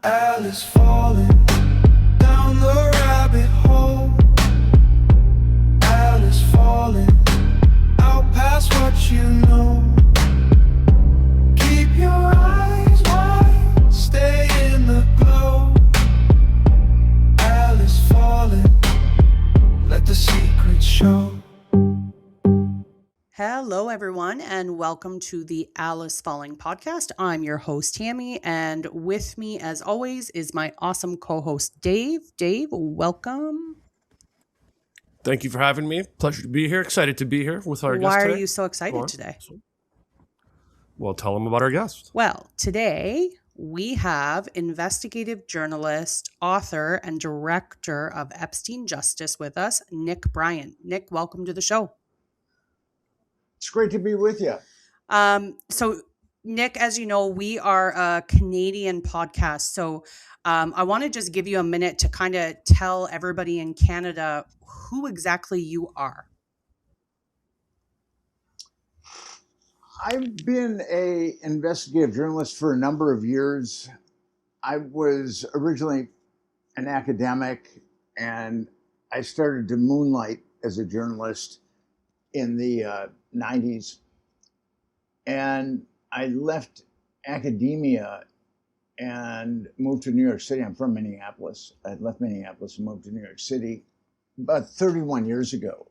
Alice falling down the rabbit hole. Alice falling out past what you know. Keep your eyes wide, stay in the glow. Alice falling, let the secrets show. Hello, everyone, and welcome to the Alice Falling podcast. I'm your host, Tammy, and with me, as always, is my awesome co-host, Dave. Dave, welcome. Thank you for having me. Pleasure to be here. Excited to be here with our guest Why are today. you so Go excited on. today? Well, tell them about our guest. Well, today we have investigative journalist, author, and director of Epstein Justice with us, Nick Bryant. Nick, welcome to the show. It's great to be with you. So Nick, as you know, we are a Canadian podcast. So I want to just give you a minute to kind of tell everybody in Canada who exactly you are. I've been an investigative journalist for a number of years. I was originally an academic, and I started to moonlight as a journalist in the 90s. And I left academia and moved to New York City. I'm from Minneapolis. I left Minneapolis and moved to New York City about 30 years ago.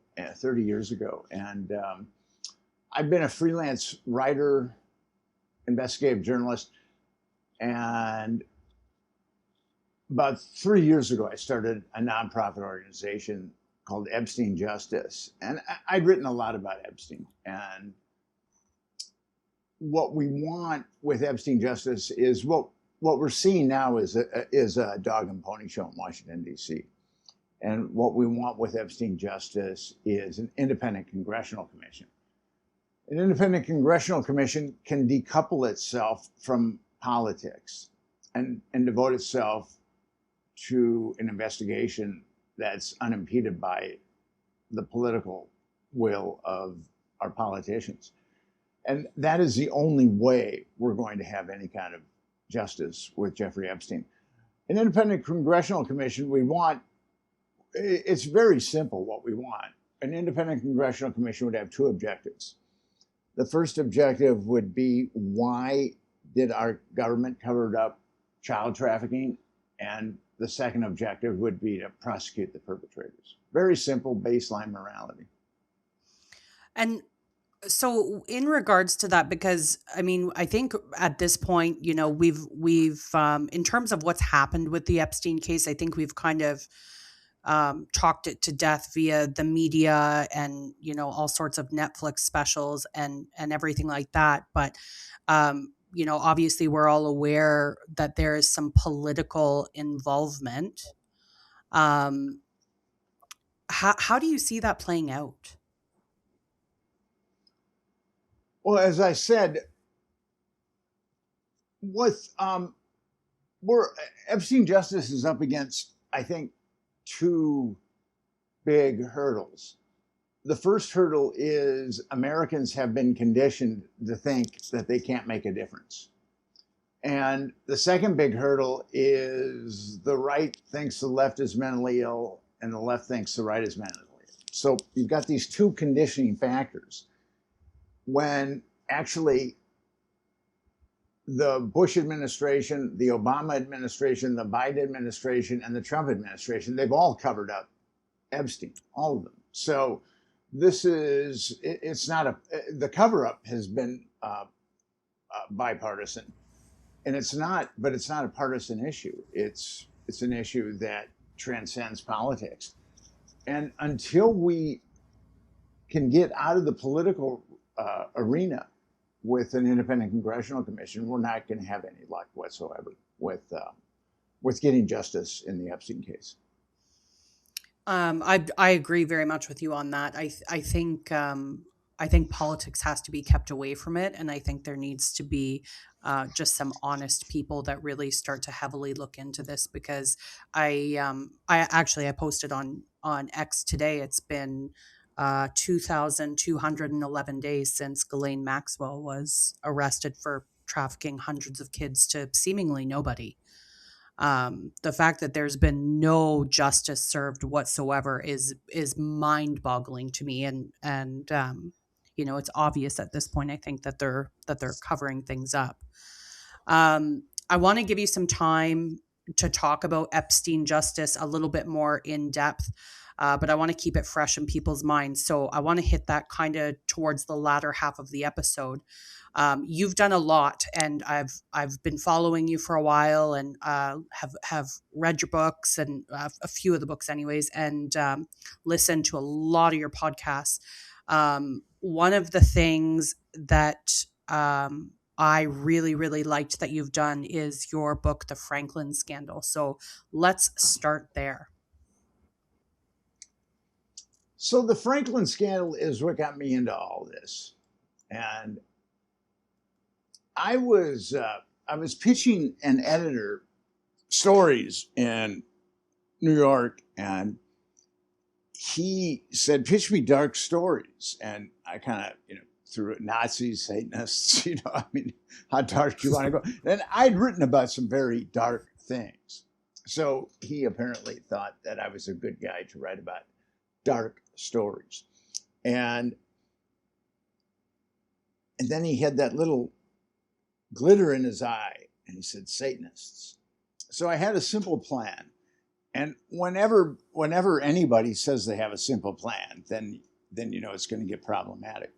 And I've been a freelance writer, investigative journalist, and about 3 years ago, I started a nonprofit organization called Epstein Justice. And I'd written a lot about Epstein. And what we want with Epstein Justice is what we're seeing now is a dog and pony show in Washington, D.C. And what we want with Epstein Justice is an independent congressional commission. An independent congressional commission can decouple itself from politics and devote itself to an investigation that's unimpeded by the political will of our politicians. And that is the only way we're going to have any kind of justice with Jeffrey Epstein. An independent congressional commission, it's very simple what we want. An independent congressional commission would have two objectives. The first objective would be, why did our government cover up child trafficking? And the second objective would be to prosecute the perpetrators. Very simple baseline morality. And so in regards to that, because I mean, I think at this point, you know, we've in terms of what's happened with the Epstein case, I think we've kind of talked it to death via the media and, you know, all sorts of Netflix specials and everything like that. But, you know, obviously we're all aware that there is some political involvement. How do you see that playing out? Well, as I said, Epstein Justice is up against, I think, two big hurdles. The first hurdle is Americans have been conditioned to think that they can't make a difference. And the second big hurdle is the right thinks the left is mentally ill and the left thinks the right is mentally ill. So you've got these two conditioning factors. When actually the Bush administration, the Obama administration, the Biden administration, and the Trump administration, they've all covered up Epstein, all of them. So the cover-up has been bipartisan, and it's not a partisan issue. It's an issue that transcends politics. And until we can get out of the political arena with an independent congressional commission, we're not going to have any luck whatsoever with getting justice in the Epstein case. I agree very much with you on that. I think politics has to be kept away from it, and I think there needs to be just some honest people that really start to heavily look into this. Because I posted on X today. It's been 2,211 days since Ghislaine Maxwell was arrested for trafficking hundreds of kids to seemingly nobody. The fact that there's been no justice served whatsoever is mind-boggling to me, and it's obvious at this point. I think that they're covering things up. I want to give you some time to talk about Epstein Justice a little bit more in depth, but I want to keep it fresh in people's minds. So I want to hit that kind of towards the latter half of the episode. You've done a lot, and I've been following you for a while, and have read your books, and a few of the books, anyways, and listened to a lot of your podcasts. One of the things that I really, really liked that you've done is your book, The Franklin Scandal. So let's start there. So the Franklin scandal is what got me into all this. And I was pitching an editor stories in New York, and he said, pitch me dark stories. And I kind of, threw it Nazis, Satanists, how dark do you want to go? And I'd written about some very dark things. So he apparently thought that I was a good guy to write about dark stories. And then he had that little glitter in his eye, and he said, Satanists. So I had a simple plan. And whenever anybody says they have a simple plan, then it's going to get problematic.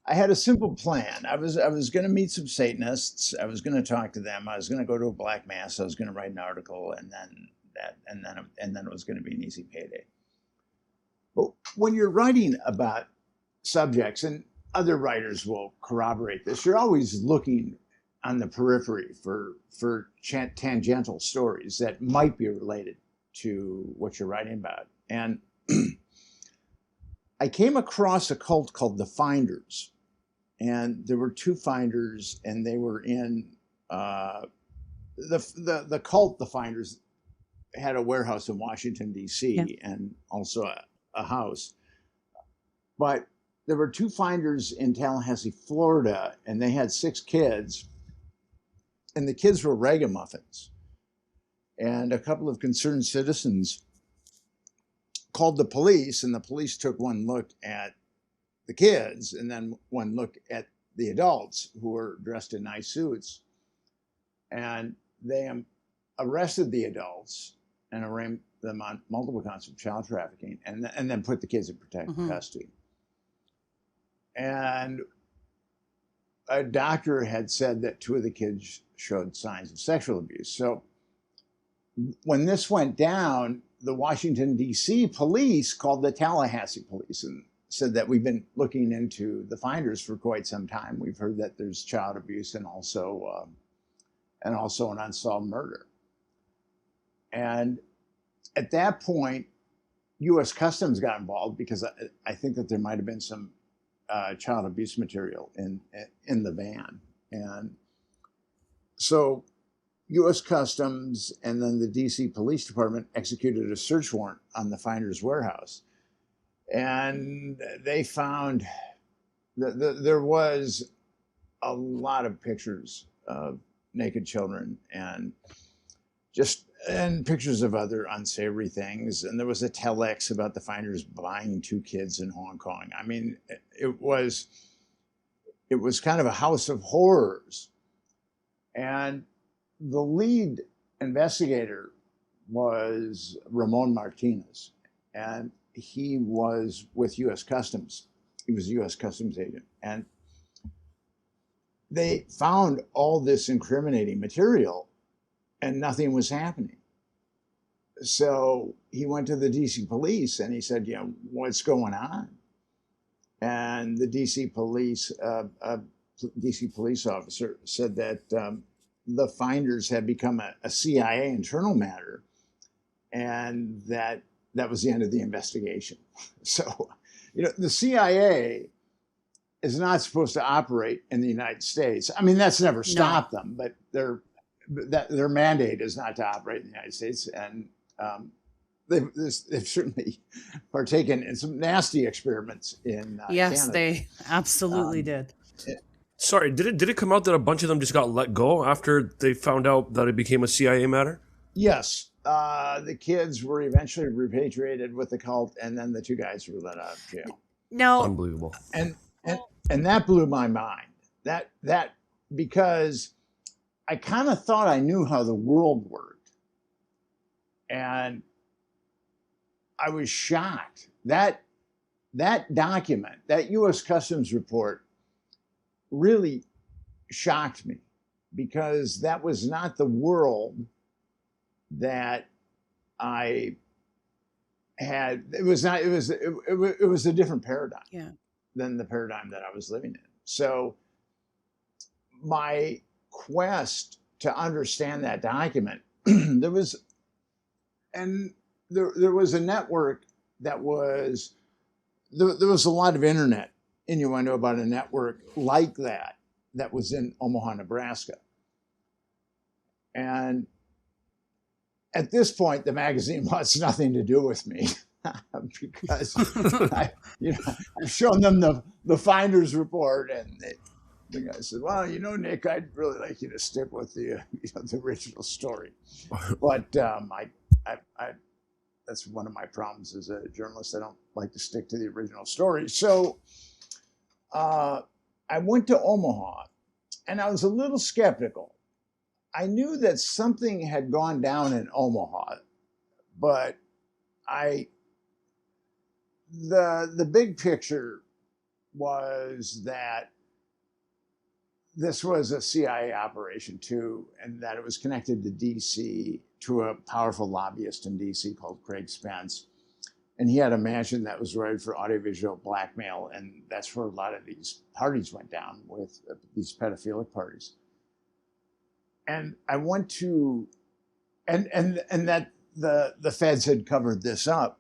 I had a simple plan. I was going to meet some Satanists. I was going to talk to them. I was going to go to a black mass. I was going to write an article, and then it was going to be an easy payday. But when you're writing about subjects, and other writers will corroborate this, you're always looking on the periphery for tangential stories that might be related to what you're writing about. And I came across a cult called the Finders. And there were two Finders, and they were in the cult. The Finders had a warehouse in Washington, D.C., yeah, and also a house. But there were two Finders in Tallahassee, Florida, and they had 6 kids. And the kids were ragamuffins. And a couple of concerned citizens called the police, and the police took one look at the kids and then one look at the adults who were dressed in nice suits. And they arrested the adults and arraigned them on multiple counts of child trafficking, and then put the kids in protective custody. And a doctor had said that 2 of the kids showed signs of sexual abuse. So when this went down, the Washington, D.C. police called the Tallahassee police and said that we've been looking into the Finders for quite some time. We've heard that there's child abuse and also an unsolved murder. And at that point, U.S. Customs got involved because I think that there might have been some child abuse material in the van. And so U.S. Customs and then the D.C. Police Department executed a search warrant on the Finders warehouse. And they found that there was a lot of pictures of naked children and pictures of other unsavory things. And there was a telex about the Finders buying 2 kids in Hong Kong. I mean, it was kind of a house of horrors. And the lead investigator was Ramon Martinez, and he was with U.S. Customs. He was a U.S. Customs agent. And they found all this incriminating material, and nothing was happening. So he went to the D.C. police, and he said, what's going on? And the D.C. police officer said that the Finders had become a CIA internal matter, and that was the end of the investigation. So, the CIA is not supposed to operate in the United States. I mean, that's never stopped them, but their mandate is not to operate in the United States. And they've certainly partaken in some nasty experiments in yes, Canada. they absolutely did. Sorry, did it come out that a bunch of them just got let go after they found out that it became a CIA matter? Yes, the kids were eventually repatriated with the cult, and then the two guys were let out of jail. Now, Unbelievable. And and that blew my mind. That because I kind of thought I knew how the world worked, and I was shocked that document, that U.S. Customs report, really shocked me, because that was not the world that I had. It was not. It was a different paradigm. yeah. Than the paradigm that I was living in. So my quest to understand that document, there was a network that was, there was a lot of internet innuendo about a network like that was in Omaha, Nebraska. And at this point, the magazine wants nothing to do with me. Because I've shown them the finder's report, and the guy said, "Well, Nick, I'd really like you to stick with the the original story." But I that's one of my problems as a journalist. I don't like to stick to the original story. So I went to Omaha, and I was a little skeptical. I knew that something had gone down in Omaha, but the big picture was that this was a CIA operation too, and that it was connected to DC, to a powerful lobbyist in DC called Craig Spence. And he had a mansion that was ready for audiovisual blackmail, and that's where a lot of these parties went down, with these pedophilic parties. And I went to, and that the feds had covered this up.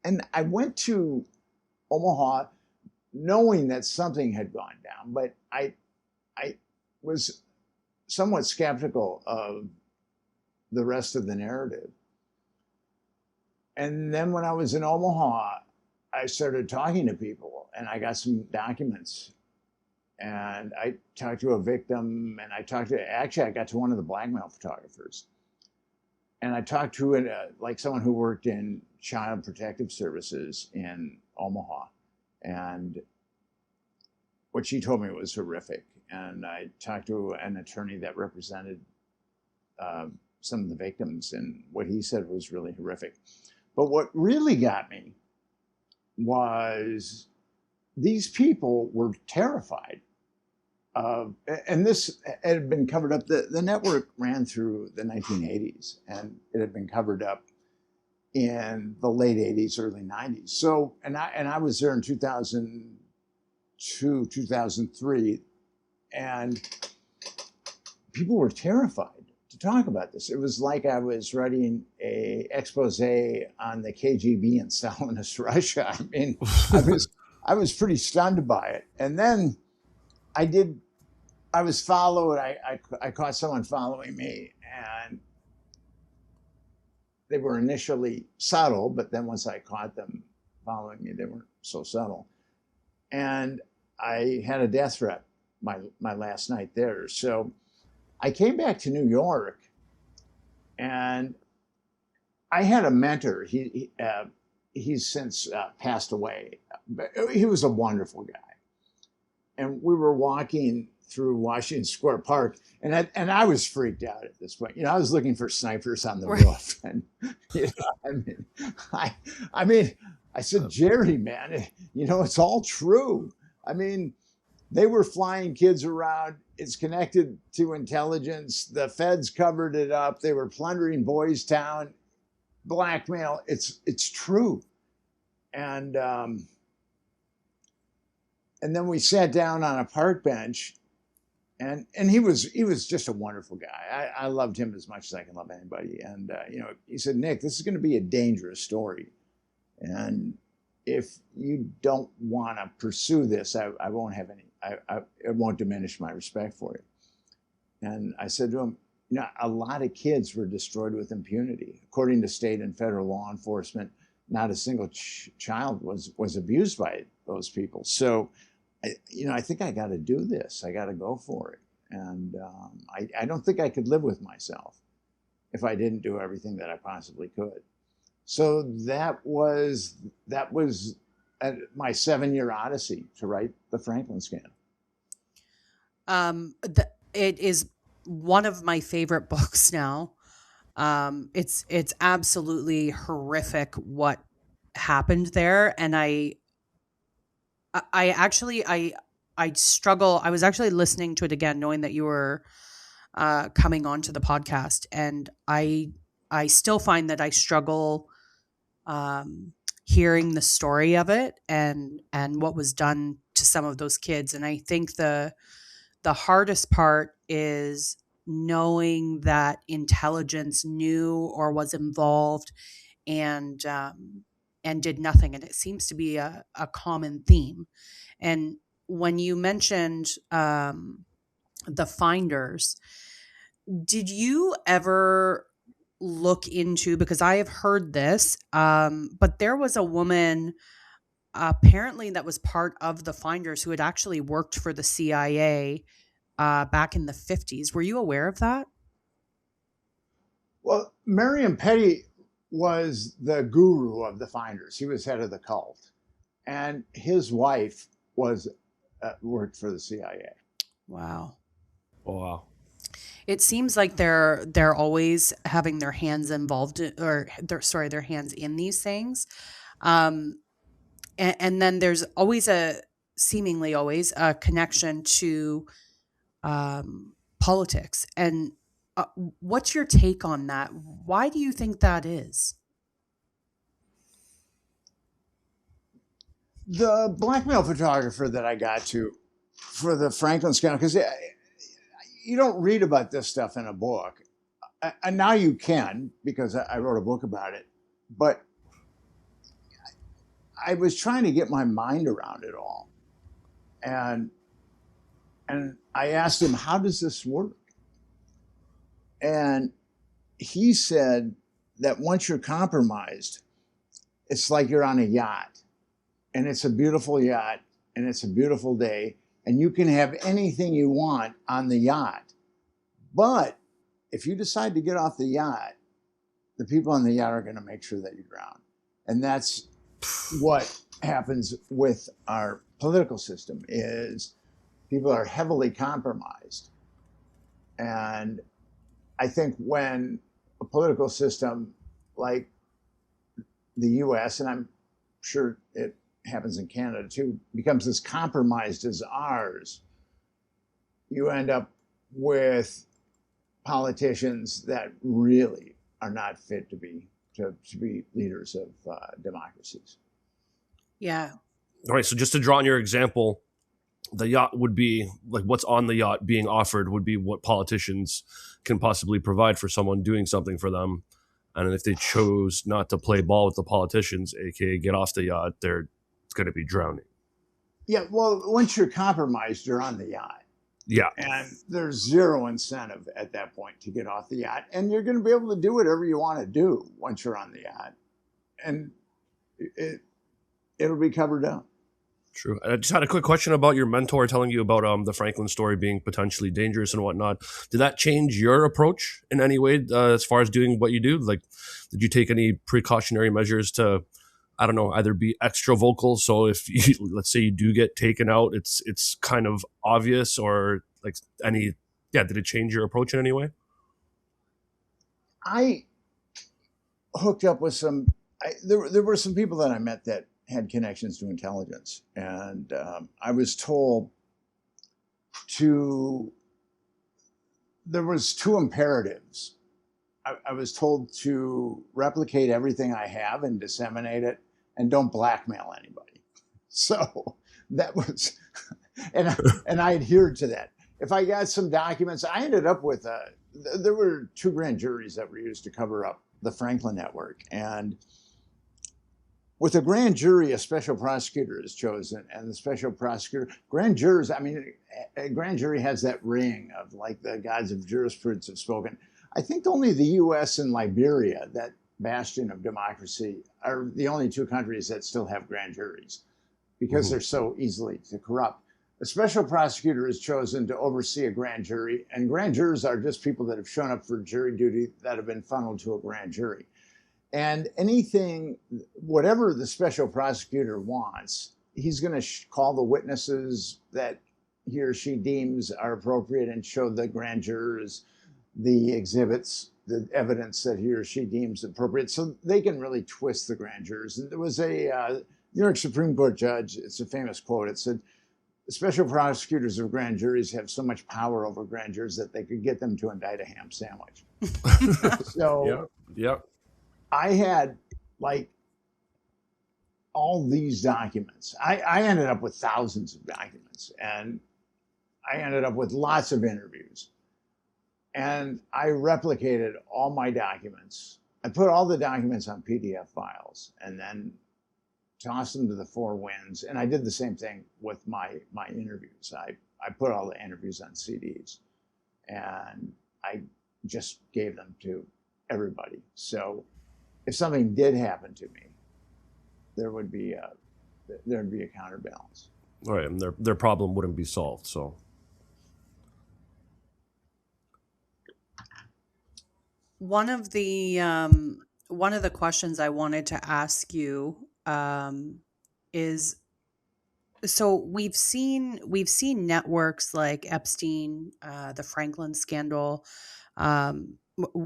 And I went to Omaha knowing that something had gone down, but I was somewhat skeptical of the rest of the narrative. And then when I was in Omaha, I started talking to people, and I got some documents. And I talked to a victim, and I got to one of the blackmail photographers. And I talked to someone who worked in Child Protective Services in Omaha, and what she told me was horrific. And I talked to an attorney that represented some of the victims, and what he said was really horrific. But what really got me was these people were terrified of, and this had been covered up. The network ran through the 1980s, and it had been covered up in the late 80s, early 90s. So, and I was there in 2002, 2003, and people were terrified to talk about this. It was like I was writing a expose on the KGB in Stalinist Russia. I mean, I was pretty stunned by it. And then I was followed. I caught someone following me, and they were initially subtle, but then once I caught them following me, they weren't so subtle. And I had a death threat my last night there. So I came back to New York, and I had a mentor. He's since passed away, but he was a wonderful guy. And we were walking through Washington Square Park, and I was freaked out at this point. I was looking for snipers on the roof, and I mean, I said, Jerry, man, it's all true. I mean, they were flying kids around. It's connected to intelligence. The feds covered it up. They were plundering Boys Town, blackmail. It's true. And then we sat down on a park bench, and he was just a wonderful guy. I loved him as much as I can love anybody. And he said, Nick, this is going to be a dangerous story, and if you don't want to pursue this, I won't have any. It won't diminish my respect for you. And I said to him, a lot of kids were destroyed with impunity. According to state and federal law enforcement, not a single child was abused by those people. So I think I got to do this. I got to go for it. And I don't think I could live with myself if I didn't do everything that I possibly could. So that was my 7-year odyssey to write the Franklin Scandal. It is one of my favorite books now. It's absolutely horrific what happened there, and I struggle. I was actually listening to it again, knowing that you were coming onto the podcast, and I still find that I struggle hearing the story of it and what was done to some of those kids. And I think the hardest part is knowing that intelligence knew or was involved and did nothing. And it seems to be a common theme. And when you mentioned the finders, did you ever look into, because I have heard this, but there was a woman apparently that was part of the finders who had actually worked for the CIA back in the 50s. Were you aware of that? Well, Marion Petty was the guru of the finders. He was head of the cult. And his wife was worked for the CIA. Wow. Oh, wow. It seems like they're always having their hands involved, or their hands in these things. And then there's always seemingly always a connection to politics. And what's your take on that? Why do you think that is? The blackmail photographer that I got to for the Franklin Scandal, because you don't read about this stuff in a book. And now you can, because I wrote a book about it. But I was trying to get my mind around it all. And I asked him, how does this work? And he said that once you're compromised, it's like you're on a yacht. And it's a beautiful yacht, and it's a beautiful day, and you can have anything you want on the yacht. But if you decide to get off the yacht, the people on the yacht are going to make sure that you drown. And that's what happens with our political system, is people are heavily compromised. And I think when a political system like the US, and I'm sure it happens in Canada too, becomes as compromised as ours, you end up with politicians that really are not fit to be leaders of democracies. Yeah. All right. So just to draw on your example, the yacht would be like what's on the yacht being offered would be what politicians can possibly provide for someone doing something for them. And if they chose not to play ball with the politicians, aka get off the yacht, they're going to be drowning. Yeah, well, once you're compromised, you're on the yacht. Yeah. And there's zero incentive at that point to get off the yacht. And you're going to be able to do whatever you want to do once you're on the yacht. And it'll be covered up. True. I just had a quick question about your mentor telling you about the Franklin story being potentially dangerous and whatnot. Did that change your approach in any way as far as doing what you do? Like, did you take any precautionary measures to, I don't know, either be extra vocal, so if you, let's say you do get taken out, it's kind of obvious, or like did it change your approach in any way? I hooked up with there were some people that I met that had connections to intelligence, and I was told there was 2 imperatives. I was told to replicate everything I have and disseminate it, and don't blackmail anybody. So that was, and I adhered to that. If I got some documents, I ended up with there were 2 grand juries that were used to cover up the Franklin network, and with a grand jury, a special prosecutor is chosen, and the special prosecutor, grand jurors, I mean, a grand jury has that ring of like the gods of jurisprudence have spoken. I think only the US and Liberia, that bastion of democracy, are the only 2 countries that still have grand juries because they're so easily to corrupt. a special prosecutor is chosen to oversee a grand jury, and grand jurors are just people that have shown up for jury duty that have been funneled to a grand jury. And anything, whatever the special prosecutor wants, he's going to call the witnesses that he or she deems are appropriate and show the grand jurors the exhibits, the evidence that he or she deems appropriate, so they can really twist the grand jurors. And there was a New York Supreme Court judge, it's a famous quote, it said, special prosecutors of grand juries have so much power over grand jurors that they could get them to indict a ham sandwich. So yeah. I had like all these documents. I ended up with thousands of documents, and I ended up with lots of interviews. And I replicated all my documents. I put all the documents on PDF files and then tossed them to the four winds. And I did the same thing with my interviews. I put all the interviews on CDs, and I just gave them to everybody. So if something did happen to me, there would be a counterbalance. All right, and their problem wouldn't be solved. So one of the questions I wanted to ask you is, so we've seen networks like Epstein, the Franklin scandal.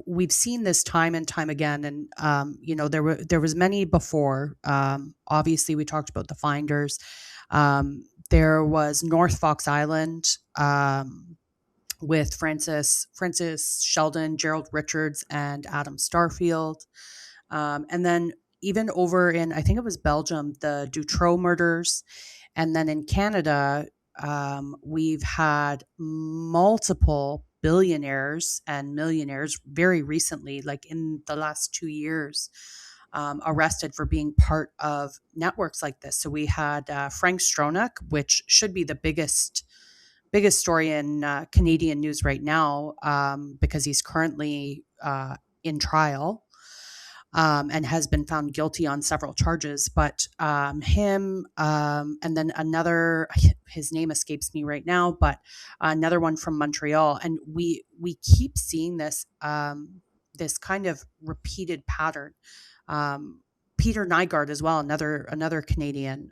We've seen this time and time again, and there was many before. Obviously, we talked about the Finders. There was North Fox Island with Francis Sheldon, Gerald Richards, and Adam Starfield, and then even over in, I think it was Belgium, the Dutroux murders, and then in Canada, we've had multiple billionaires and millionaires very recently, like in the last 2 years, arrested for being part of networks like this. So we had Frank Stronach, which should be the biggest story in Canadian news right now, because he's currently in trial and has been found guilty on several charges. But him, and then another, his name escapes me right now, but another one from Montreal. And we keep seeing this this kind of repeated pattern. Peter Nygard as well, another Canadian.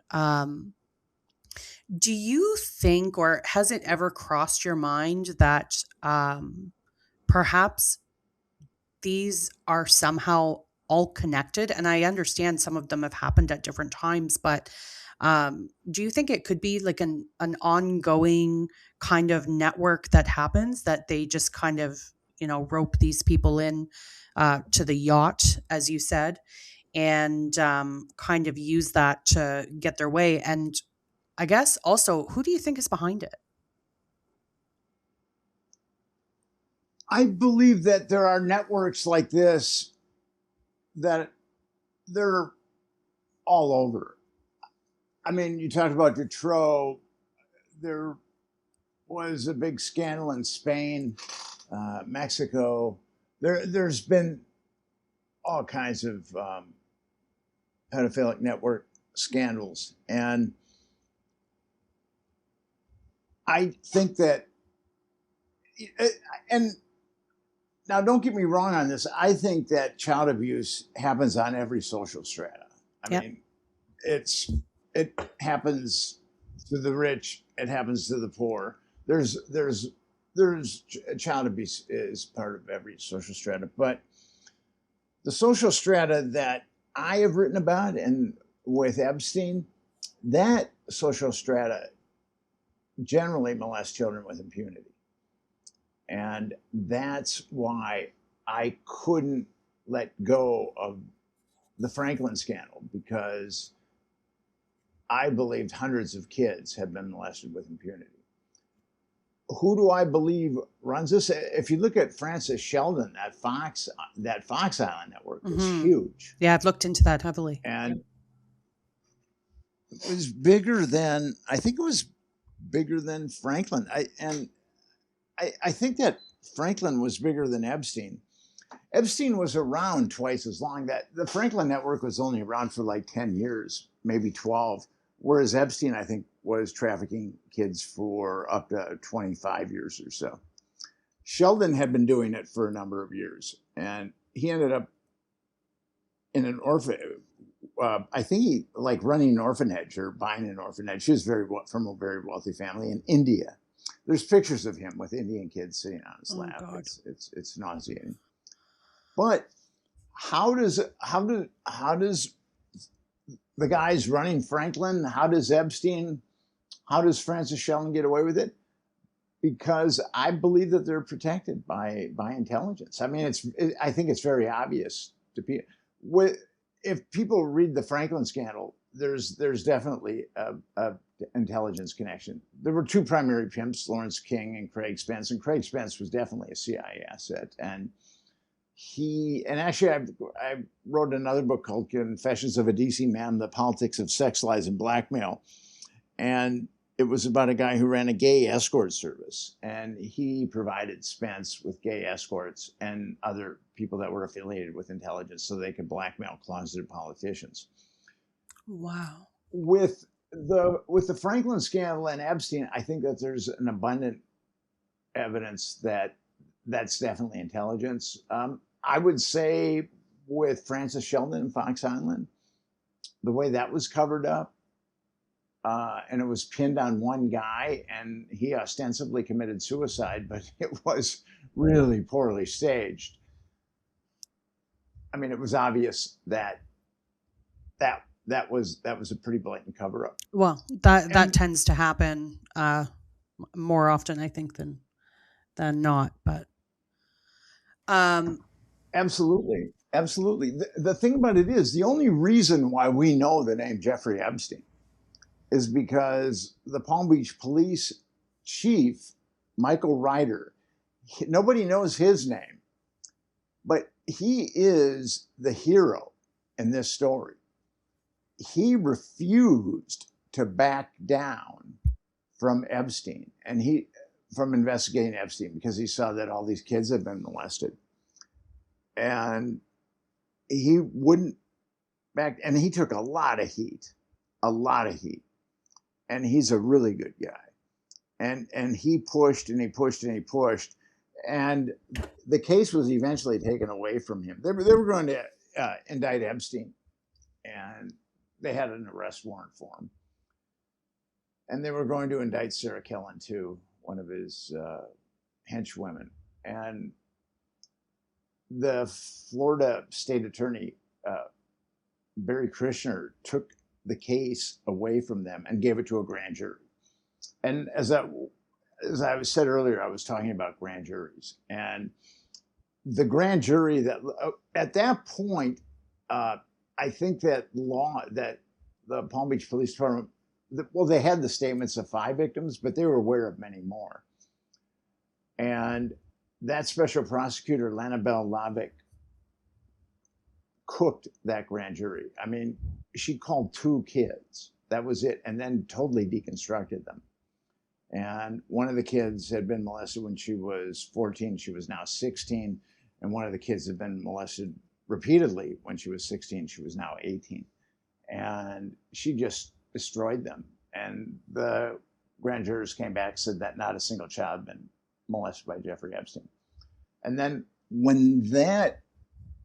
Do you think, or has it ever crossed your mind that perhaps these are somehow all connected? And I understand some of them have happened at different times, but do you think it could be like an ongoing kind of network that happens, that they just kind of, rope these people in to the yacht, as you said, and kind of use that to get their way? And I guess also, who do you think is behind it? I believe that there are networks like this that they're all over. I mean, you talked about Dutroux. There was a big scandal in Spain, Mexico. There's been all kinds of pedophilic network scandals. And I think that, and now don't get me wrong on this, I think that child abuse happens on every social strata. I mean, it happens to the rich, it happens to the poor. There's child abuse is part of every social strata, but the social strata that I have written about and with Epstein, that social strata generally molest children with impunity. And that's why I couldn't let go of the Franklin scandal, because I believed hundreds of kids had been molested with impunity. Who do I believe runs this? If you look at Francis Sheldon, that Fox Island network was huge. Yeah, I've looked into that heavily. And it was bigger than, I think it was bigger than Franklin. I think that Franklin was bigger than Epstein. Epstein was around twice as long. That the Franklin network was only around for like 10 years, maybe 12. whereas Epstein, I think, was trafficking kids for up to 25 years or so. Sheldon had been doing it for a number of years, and he ended up in an I think he like running an orphanage or buying an orphanage. He was from a very wealthy family in India. There's pictures of him with Indian kids sitting on his lap. God. It's nauseating. But how does the guys running Franklin, how does Epstein, how does Francis Sheldon get away with it? Because I believe that they're protected by intelligence. I mean, I think it's very obvious to people. If people read the Franklin scandal, there's definitely a intelligence connection. There were two primary pimps, Lawrence King and Craig Spence, and Craig Spence was definitely a CIA asset. And actually I wrote another book called Confessions of a DC Man, The Politics of Sex, Lies, and Blackmail. And it was about a guy who ran a gay escort service, and he provided Spence with gay escorts and other people that were affiliated with intelligence so they could blackmail closeted politicians. Wow. With the Franklin scandal and Epstein, I think that there's an abundant evidence that that's definitely intelligence. I would say with Francis Sheldon and Fox Island, the way that was covered up, and it was pinned on one guy, and he ostensibly committed suicide, but it was really poorly staged. I mean, it was obvious that was a pretty blatant cover-up. Well, that tends to happen more often, I think, than not. But absolutely. The thing about it is, the only reason why we know the name Jeffrey Epstein is because the Palm Beach police chief, Michael Ryder, nobody knows his name, but he is the hero in this story. He refused to back down from Epstein, and from investigating Epstein, because he saw that all these kids had been molested. And he wouldn't back, and he took a lot of heat. And he's a really good guy. And he pushed and he pushed and he pushed. And the case was eventually taken away from him. They were going to indict Epstein, and they had an arrest warrant for him. And they were going to indict Sarah Kellen too, one of his henchwomen. And the Florida state attorney, Barry Krishner, took the case away from them and gave it to a grand jury. And as I said earlier, I was talking about grand juries, and the grand jury that at that point, I think that the Palm Beach Police Department, they had the statements of 5 victims, but they were aware of many more. And that special prosecutor, Lanabelle Lavick, cooked that grand jury. I mean, she called 2 kids. That was it. And then totally deconstructed them. And one of the kids had been molested when she was 14. She was now 16. And one of the kids had been molested repeatedly when she was 16. She was now 18. And she just destroyed them. And the grand jurors came back and said that not a single child had been molested by Jeffrey Epstein. And then when that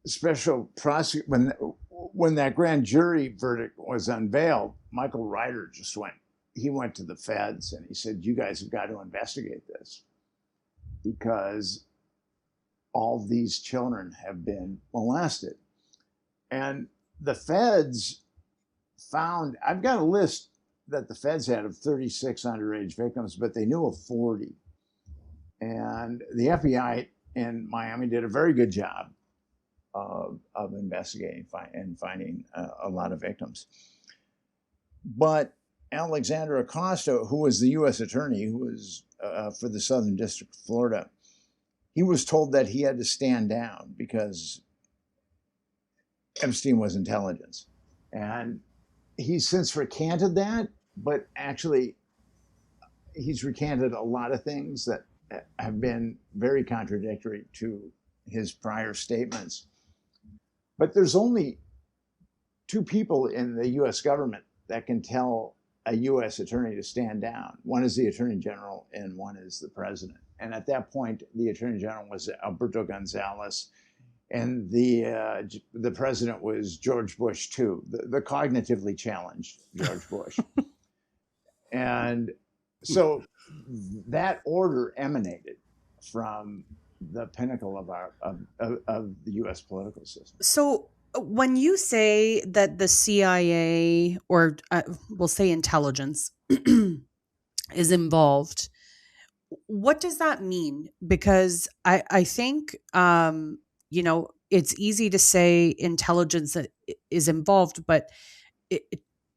special prosecutor, when that grand jury verdict was unveiled, Michael Ryder went to the feds and he said, you guys have got to investigate this, because all these children have been molested. And the feds found, I've got a list that the feds had of 36 underage victims, but they knew of 40. And the FBI in Miami did a very good job of investigating and finding a lot of victims. But Alexander Acosta, who was the U.S. attorney, who was for the Southern District of Florida, he was told that he had to stand down because Epstein was intelligence. And he's since recanted that, but actually he's recanted a lot of things that have been very contradictory to his prior statements. But there's only 2 people in the U.S. government that can tell a U.S. attorney to stand down. One is the Attorney General and one is the President. And at that point, the Attorney General was Alberto Gonzales, and the President was George Bush too, the cognitively challenged George Bush. And so that order emanated from the pinnacle of the U.S. political system. So when you say that the CIA, or we'll say intelligence, is involved, what does that mean? Because I think, it's easy to say intelligence is involved, but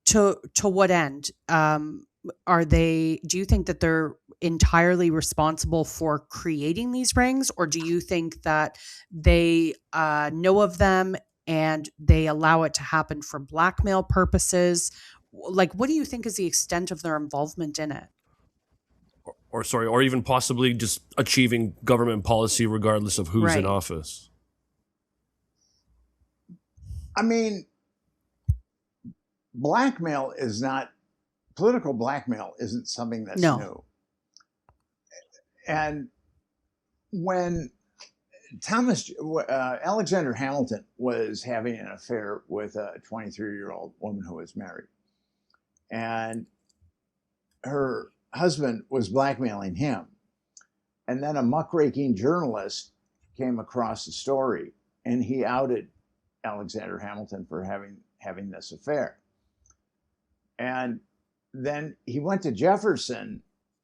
to what end? Do you think that they're entirely responsible for creating these rings, or do you think that they know of them and they allow it to happen for blackmail purposes? Like, what do you think is the extent of their involvement in it? Or even possibly just achieving government policy regardless of who's in office? I mean, political blackmail isn't something that's new. And when Alexander Hamilton was having an affair with a 23-year-old woman who was married, and her husband was blackmailing him, and then a muckraking journalist came across the story, and he outed Alexander Hamilton for having this affair. And then he went to Jefferson,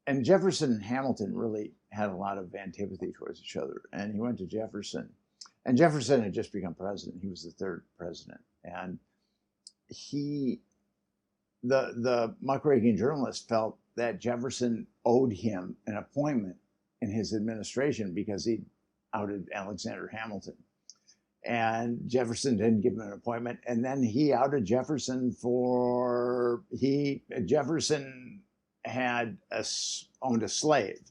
and Jefferson and Hamilton really had a lot of antipathy towards each other. And he went to Jefferson, and Jefferson had just become president. He was the third president. And the muckraking journalist felt that Jefferson owed him an appointment in his administration because he outed Alexander Hamilton. And Jefferson didn't give him an appointment. And then he outed Jefferson Jefferson had owned a slave.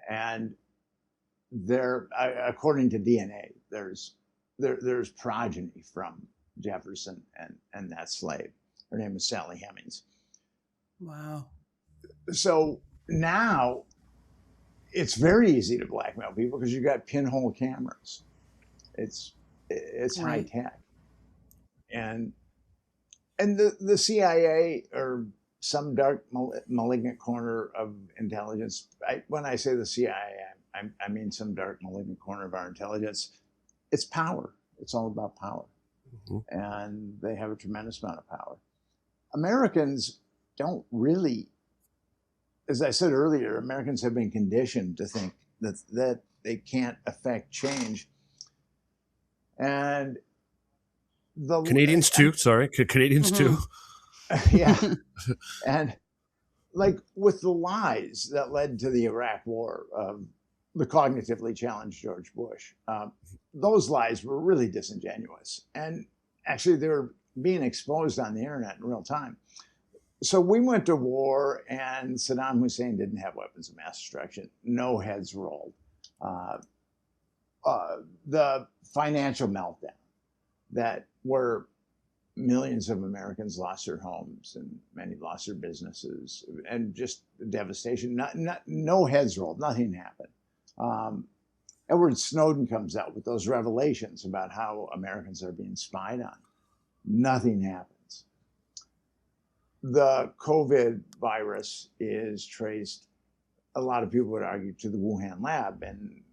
And there, according to DNA, there's progeny from Jefferson and that slave. Her name was Sally Hemings. Wow. So now it's very easy to blackmail people because you got pinhole cameras. It's high tech. And the CIA, or some dark malignant corner of intelligence, when I say the CIA, I mean some dark malignant corner of our intelligence, it's power. It's all about power. Mm-hmm. And they have a tremendous amount of power. Americans don't really, as I said earlier, Americans have been conditioned to think that they can't affect change. And the Canadians too. Canadians too. Yeah. And like with the lies that led to the Iraq War, the cognitively challenged George Bush, those lies were really disingenuous. And actually, they were being exposed on the internet in real time. So we went to war, and Saddam Hussein didn't have weapons of mass destruction. No heads rolled. The financial meltdown where millions of Americans lost their homes and many lost their businesses, and just devastation. No heads rolled. Nothing happened. Edward Snowden comes out with those revelations about how Americans are being spied on. Nothing happens. The COVID virus is traced, a lot of people would argue, to the Wuhan lab, and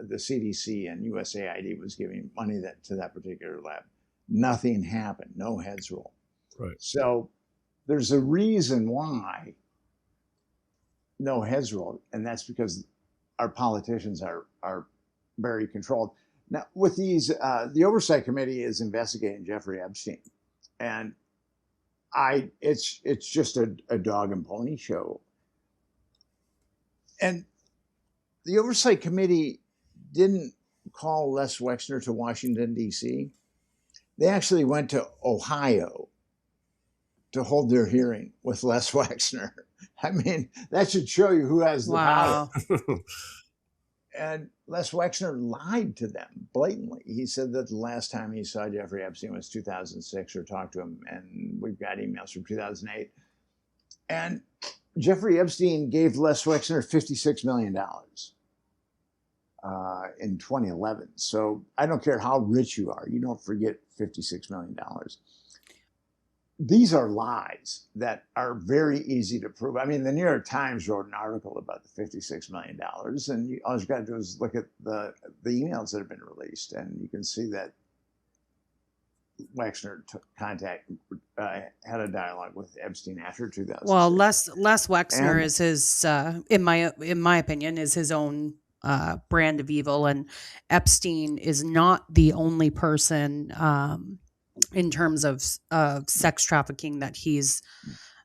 the CDC and USAID was giving money to that particular lab. Nothing happened. No heads rolled. Right. So there's a reason why no heads rolled, and that's because our politicians are very controlled. Now, with these, the Oversight Committee is investigating Jeffrey Epstein, and it's just a dog and pony show. And the Oversight Committee didn't call Les Wexner to Washington, D.C. They actually went to Ohio to hold their hearing with Les Wexner. I mean, that should show you who has the power. And Les Wexner lied to them blatantly. He said that the last time he saw Jeffrey Epstein was 2006 or talked to him, and we've got emails from 2008. And Jeffrey Epstein gave Les Wexner $56 million in 2011. So I don't care how rich you are, you don't forget $56 million. These are lies that are very easy to prove. I mean, the New York Times wrote an article about the $56 million, and all you got to do is look at the emails that have been released, and you can see that Wexner had a dialogue with Epstein after 2006. Well, Les Wexner is his, in my opinion, is his own brand of evil, and Epstein is not the only person in terms of sex trafficking that he's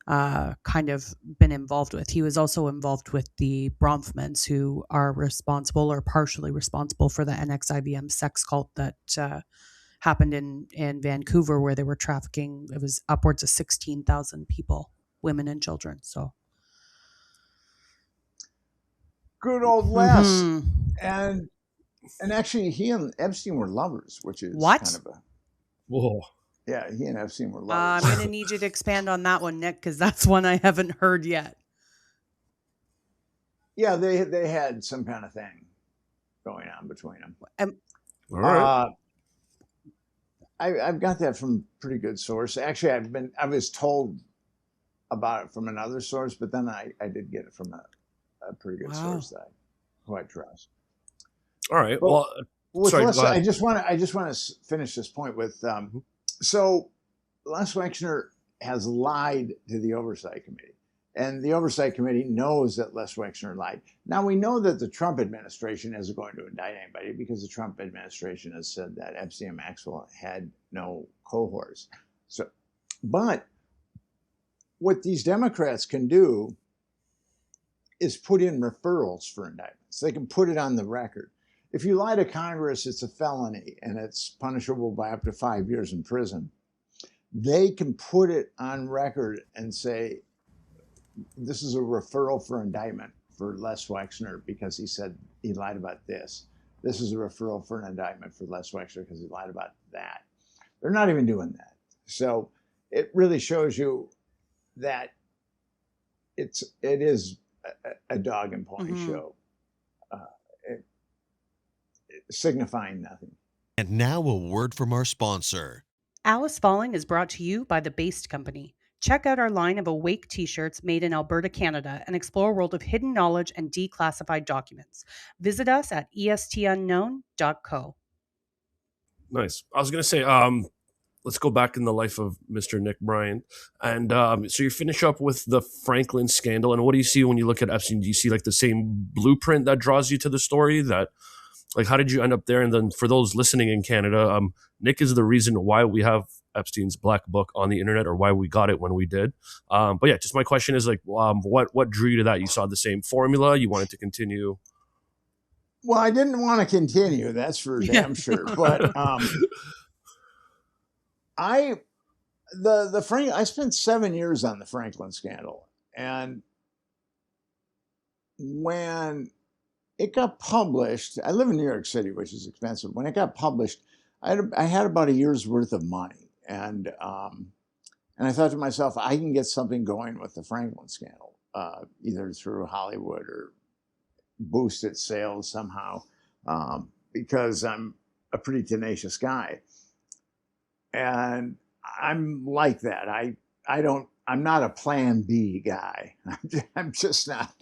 kind of been involved with. He was also involved with the Bronfmans, who are responsible or partially responsible for the NXIVM sex cult that happened in Vancouver, where they were trafficking. It was upwards of 16,000 people, women and children. So good old Les. Mhm. And actually, he and Epstein were lovers, which is What? kind of a Whoa. yeah. He and Epstein were I'm lovers. going to need you to expand on that one, Nick, because that's one I haven't heard yet. Yeah, they had some kind of thing going on between them. All right. I've got that from a pretty good source. Actually, I was told about it from another source, but then I did get it from a pretty good source that I quite trust. All right. Well, Sorry, Les, go ahead. I just want to finish this point with so Les Wexner has lied to the Oversight Committee, and the Oversight Committee knows that Les Wexner lied. Now we know that the Trump administration isn't going to indict anybody because the Trump administration has said that Epstein and Maxwell had no cohorts. So, but what these Democrats can do is put in referrals for indictments. They can put it on the record. If you lie to Congress, it's a felony and it's punishable by up to 5 years in prison. They can put it on record and say, this is a referral for indictment for Les Wexner because he said he lied about this. This is a referral for an indictment for Les Wexner because he lied about that. They're not even doing that. So it really shows you that it is a dog and pony show, signifying nothing. And now a word from our sponsor. Alice Falling is brought to you by The Based Company. Check out our line of Awake t-shirts made in Alberta, Canada, and explore a world of hidden knowledge and declassified documents. Visit us at estunknown.co. Nice. I was going to say, let's go back in the life of Mr. Nick Bryant. And so you finish up with the Franklin scandal. And what do you see when you look at Epstein? Do you see like the same blueprint that draws you to the story? That, like, how did you end up there? And then for those listening in Canada, Nick is the reason why we have Epstein's Black Book on the internet, or why we got it when we did. But yeah, just my question is like, what drew you to that? You saw the same formula? You wanted to continue? Well, I didn't want to continue, that's for damn sure. But I spent 7 years on the Franklin scandal, and when it got published, I live in New York City, which is expensive. When it got published, I had about a year's worth of money, and I thought to myself, I can get something going with the Franklin scandal, either through Hollywood or boost its sales somehow, because I'm a pretty tenacious guy, and I'm like that. I'm not a plan B guy. I'm just not.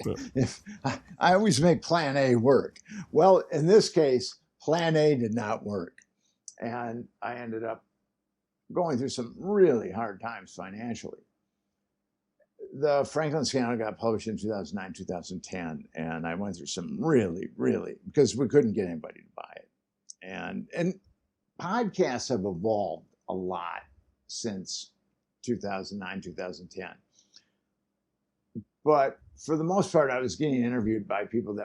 I always make plan A work. Well, in this case, plan A did not work. And I ended up going through some really hard times financially. The Franklin scandal got published in 2009, 2010. And I went through some really, because we couldn't get anybody to buy it. And podcasts have evolved a lot since 2009, 2010. But for the most part, I was getting interviewed by people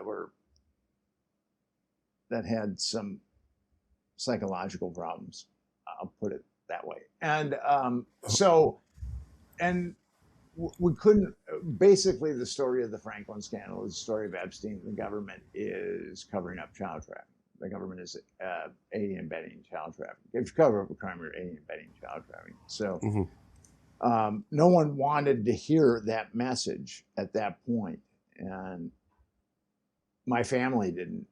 that had some psychological problems. I'll put it that way. And we couldn't, basically the story of the Franklin scandal is the story of Epstein. The government is covering up child trafficking. The government is aiding and abetting child trafficking. If you cover up a crime, you're aiding and abetting child trafficking. So No one wanted to hear that message at that point, and my family didn't.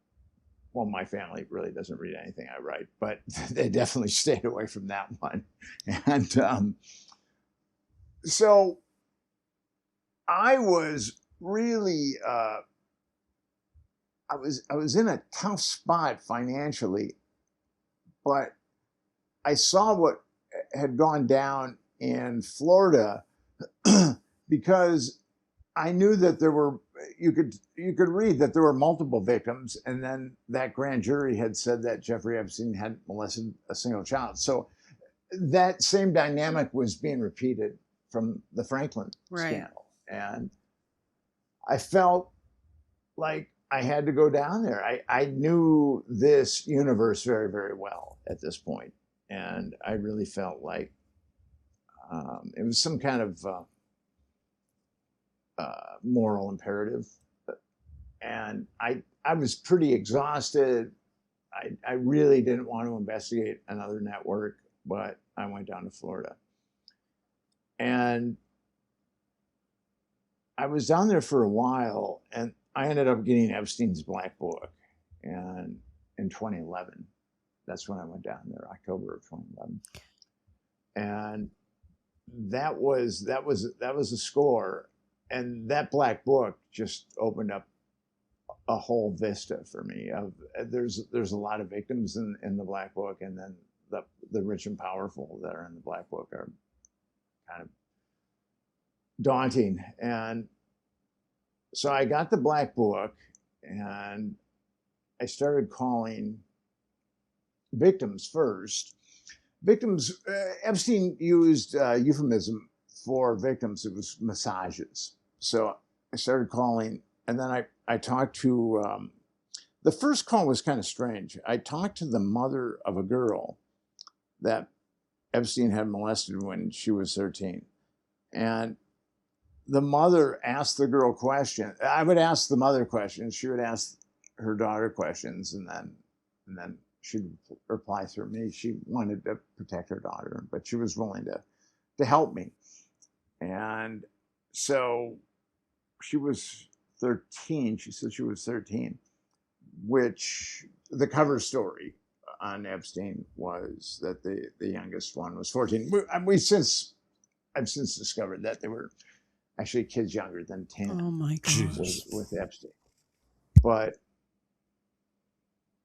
Well, my family really doesn't read anything I write, but they definitely stayed away from that one. And so I was really, I was in a tough spot financially, but I saw what had gone down in Florida because I knew that there were, you could read that there were multiple victims, and then that grand jury had said that Jeffrey Epstein hadn't molested a single child. So that same dynamic was being repeated from the Franklin scandal. And I felt like I had to go down there. I knew this universe very, very well at this point. And I really felt like it was some kind of moral imperative. And I was pretty exhausted. I really didn't want to investigate another network, but I went down to Florida. And I was down there for a while, and I ended up getting Epstein's Black Book. And in 2011, that's when I went down there, October of 2011. And that was a score. And that Black Book just opened up a whole vista for me. Of there's a lot of victims in the Black Book, and then the rich and powerful that are in the Black Book are kind of daunting. And so I got the Black Book, and I started calling victims first. Victims, Epstein used euphemism for victims. It was massages. So I started calling, and then I talked to, the first call was kind of strange. I talked to the mother of a girl that Epstein had molested when she was 13. And the mother asked the girl questions. I would ask the mother questions. She would ask her daughter questions, and then she'd reply through me. She wanted to protect her daughter, but she was willing to help me. And so she was 13. She said she was 13, which the cover story on Epstein was that the youngest one was 14. I've since discovered that they were actually kids younger than 10. Oh my gosh. With Epstein.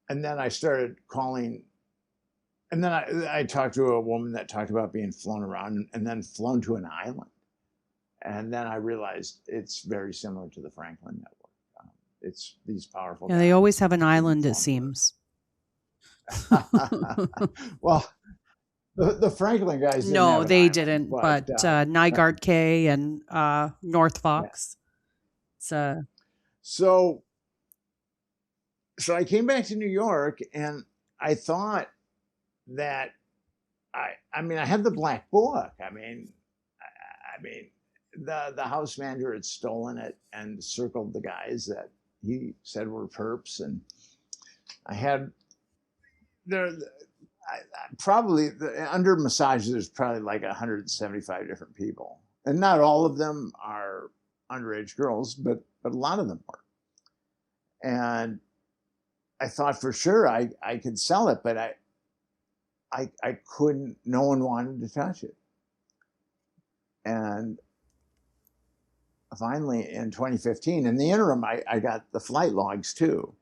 And then I started calling, and then I talked to a woman that talked about being flown around and then flown to an island. And then I realized it's very similar to the Franklin network. It's these powerful guys. They always have an island, it seems. Well, the Franklin guys didn't no, have an they island, didn't. But Nygaard K and North Fox. Yeah. So I came back to New York, and I thought that I mean I had the Black Book. I mean the house manager had stolen it and circled the guys that he said were perps, and I had probably under massages there's probably like 175 different people, and not all of them are underage girls, but a lot of them were. And I thought for sure I could sell it, but I couldn't. No one wanted to touch it. And finally in 2015, in the interim, I got the flight logs too.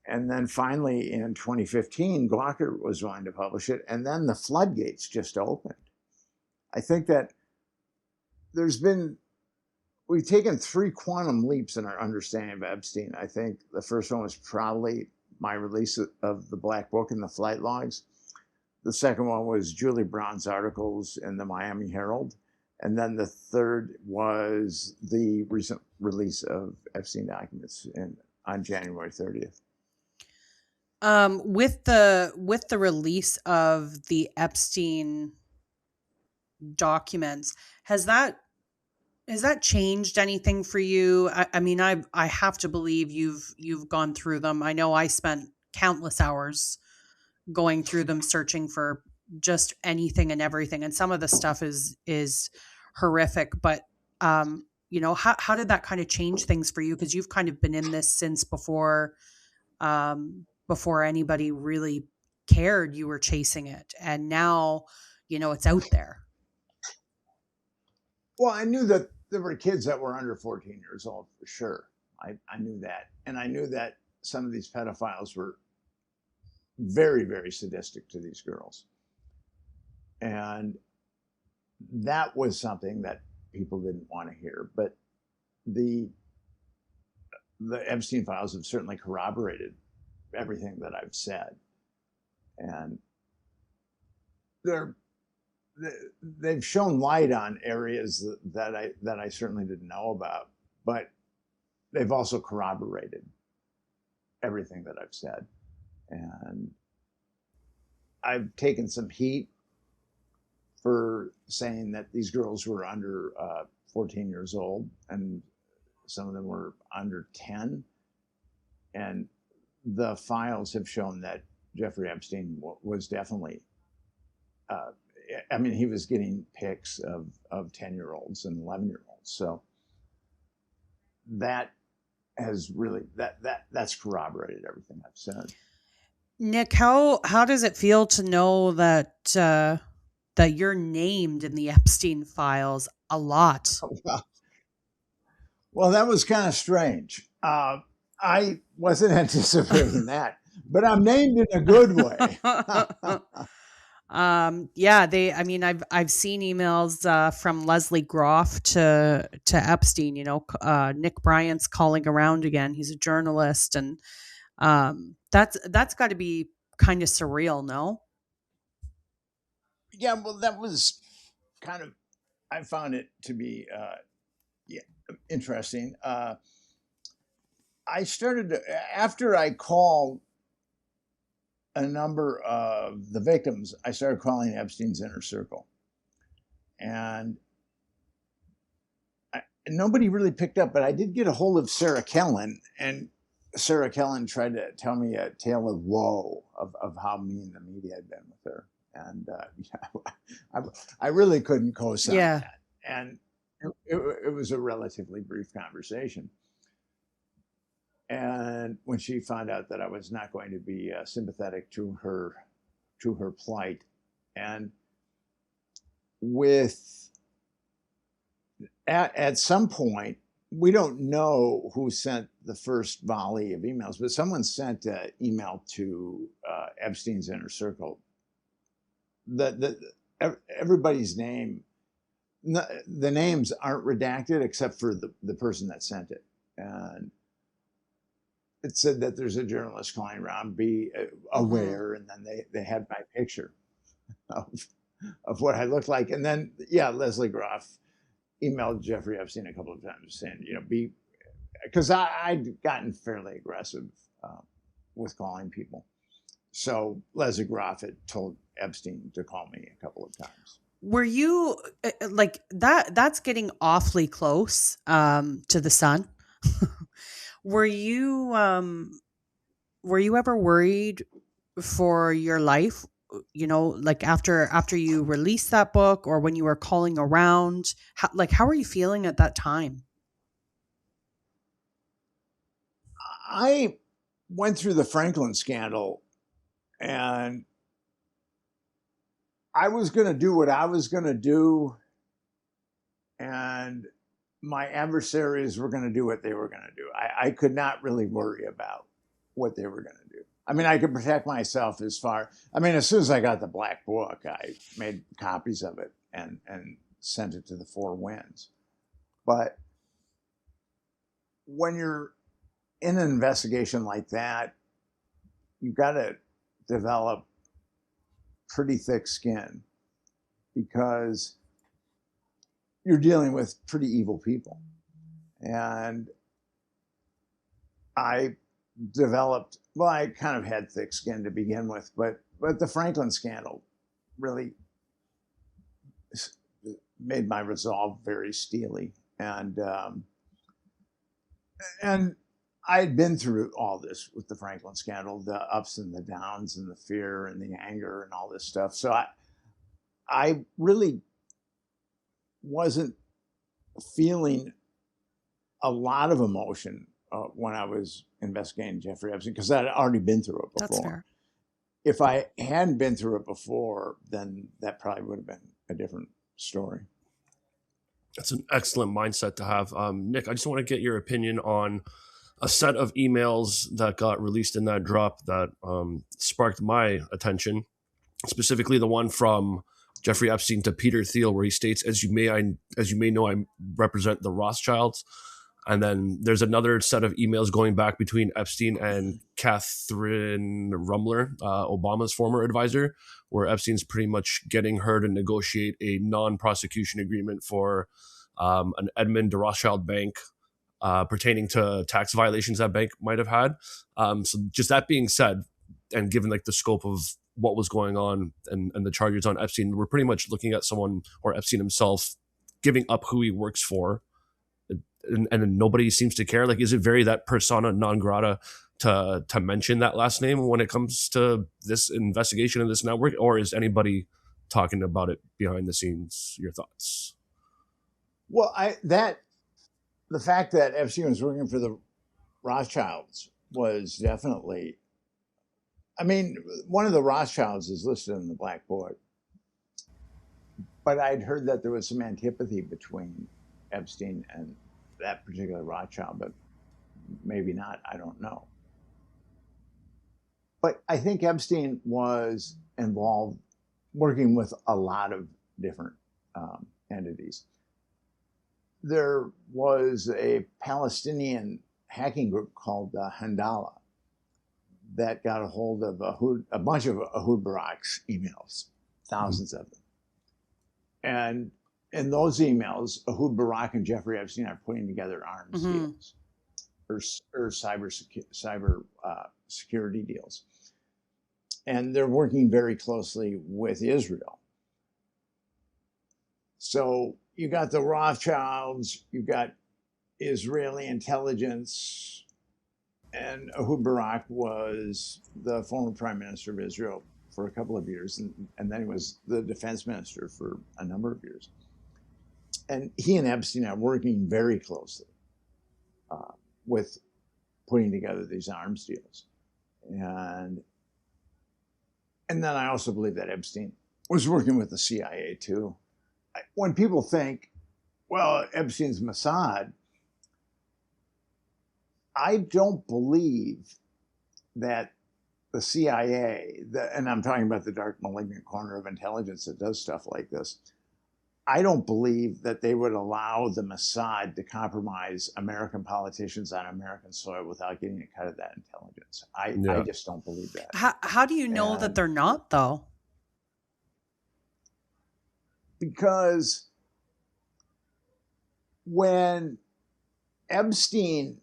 And then finally in 2015, Gawker was willing to publish it. And then the floodgates just opened. I think that we've taken 3 quantum leaps in our understanding of Epstein. I think the first one was probably my release of the Black Book and the flight logs. The second one was Julie Brown's articles in the Miami Herald. And then the third was the recent release of Epstein documents on January 30th. With the release of the Epstein documents, has that changed anything for you? I mean, I have to believe you've gone through them. I know I spent countless hours going through them, searching for just anything and everything. And some of the stuff is horrific, but how did that kind of change things for you? Because you've kind of been in this since before anybody really cared you were chasing it. And now, it's out there. Well, I knew that there were kids that were under 14 years old for sure. I knew that. And I knew that some of these pedophiles were very, very sadistic to these girls. And that was something that people didn't want to hear. But the Epstein files have certainly corroborated everything that I've said. And they've shown light on areas that I certainly didn't know about, but they've also corroborated everything that I've said. And I've taken some heat for saying that these girls were under 14 years old, and some of them were under 10. And the files have shown that Jeffrey Epstein was definitely, he was getting pics of 10-year-olds and 11-year-olds. So that has really, that's corroborated everything I've said. Nick, how does it feel to know that that you're named in the Epstein files a lot? Well, that was kind of strange. I wasn't anticipating that, but I'm named in a good way. I've seen emails from Leslie Groff to Epstein. Nick Bryant's calling around again. He's a journalist, and that's got to be kind of surreal, no? Yeah, well, that was kind of, I found it to be interesting. I started after I called a number of the victims, I started calling Epstein's inner circle, and nobody really picked up. But I did get a hold of Sarah Kellen, and Sarah Kellen tried to tell me a tale of woe of how mean the media had been with her, and I really couldn't co-sign that. And it was a relatively brief conversation. And when she found out that I was not going to be sympathetic to her plight, and at some point, we don't know who sent the first volley of emails, but someone sent an email to Epstein's inner circle. Everybody's name, the names aren't redacted except for the person that sent it, and it said that there's a journalist calling around, be aware, and then they had my picture of what I looked like. And then, Leslie Groff emailed Jeffrey Epstein a couple of times saying, because I'd gotten fairly aggressive with calling people. So Leslie Groff had told Epstein to call me a couple of times. Were you like that? That's getting awfully close to the sun. Were you ever worried for your life? Like after you released that book, or when you were calling around, how were you feeling at that time? I went through the Franklin scandal, and I was going to do what I was going to do, and my adversaries were going to do what they were going to do. I could not really worry about what they were going to do. I could protect myself as soon as I got the black book, I made copies of it and sent it to the Four Winds. But when you're in an investigation like that, you've got to develop pretty thick skin, because you're dealing with pretty evil people. And I kind of had thick skin to begin with, but the Franklin scandal really made my resolve very steely. And I had been through all this with the Franklin scandal, the ups and the downs and the fear and the anger and all this stuff. So I really wasn't feeling a lot of emotion when I was investigating Jeffrey Epstein because I'd already been through it before. That's fair. If I hadn't been through it before, then that probably would have been a different story. That's an excellent mindset to have. Nick, I just want to get your opinion on a set of emails that got released in that drop that sparked my attention, specifically the one from Jeffrey Epstein to Peter Thiel, where he states, as you may know, I represent the Rothschilds. And then there's another set of emails going back between Epstein and Catherine Rumler, Obama's former advisor, where Epstein's pretty much getting her to negotiate a non-prosecution agreement for an Edmund de Rothschild bank pertaining to tax violations that bank might have had. So just that being said, and given like the scope of what was going on and the charges on Epstein, we're pretty much looking at someone, or Epstein himself, giving up who he works for. And nobody seems to care. Like, is it very that persona non grata to mention that last name when it comes to this investigation and this network, or is anybody talking about it behind the scenes? Your thoughts? Well, the fact that Epstein was working for the Rothschilds was definitely. I mean, one of the Rothschilds is listed in the Black Book, but I'd heard that there was some antipathy between Epstein and that particular Rothschild, but maybe not. I don't know. But I think Epstein was involved working with a lot of different entities. There was a Palestinian hacking group called Handala that got a hold of a bunch of Ehud Barak's emails, thousands of them. And in those emails, Ehud Barak and Jeffrey Epstein are putting together arms deals or cyber security deals. And they're working very closely with Israel. So you got the Rothschilds, you got Israeli intelligence, and Ehud Barak was the former prime minister of Israel for a couple of years, and then he was the defense minister for a number of years. And he and Epstein are working very closely with putting together these arms deals. And then I also believe that Epstein was working with the CIA too. When people think, well, Epstein's Mossad, I don't believe that the CIA, and I'm talking about the dark malignant corner of intelligence that does stuff like this, I don't believe that they would allow the Mossad to compromise American politicians on American soil without getting a cut of that intelligence. I just don't believe that. How do you know that they're not, though? Because when Epstein